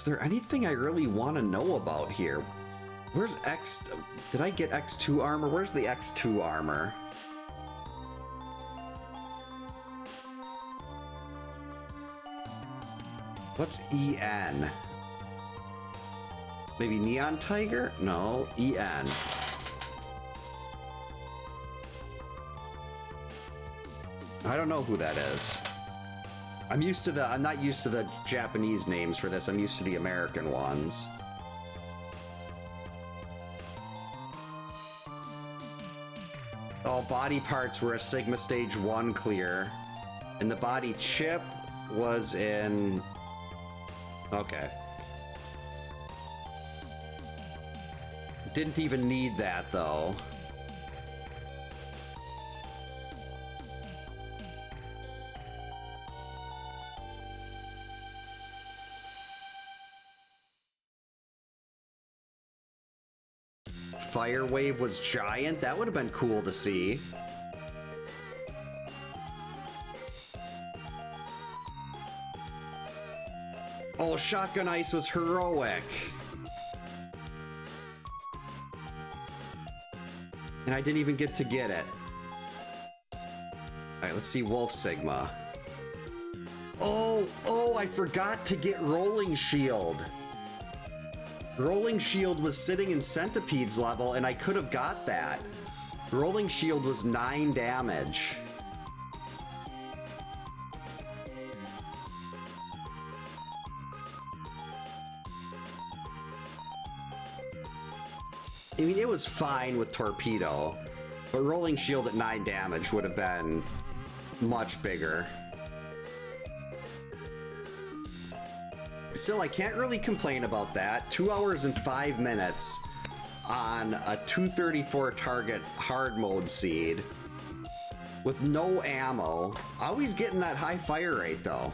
Is there anything I really want to know about here? Where's X? Did I get X2 armor? Where's the X2 armor? What's EN? Maybe Neon Tiger? No, EN. I don't know who that is. I'm not used to the Japanese names for this. I'm used to the American ones. All body parts were a Sigma Stage 1 clear. And the body chip was in... Okay. Didn't even need that, though. Fire wave was giant. That would have been cool to see. Oh, shotgun ice was heroic. And I didn't even get to get it. Alright, let's see Wolf Sigma. Oh, I forgot to get Rolling Shield. Rolling Shield was sitting in Centipede's level, and I could have got that. Rolling Shield was 9 damage. I mean, it was fine with Torpedo, but Rolling Shield at 9 damage would have been much bigger. Still, I can't really complain about that. 2 hours and 5 minutes on a 234 target hard mode seed with no ammo. Always getting that high fire rate though.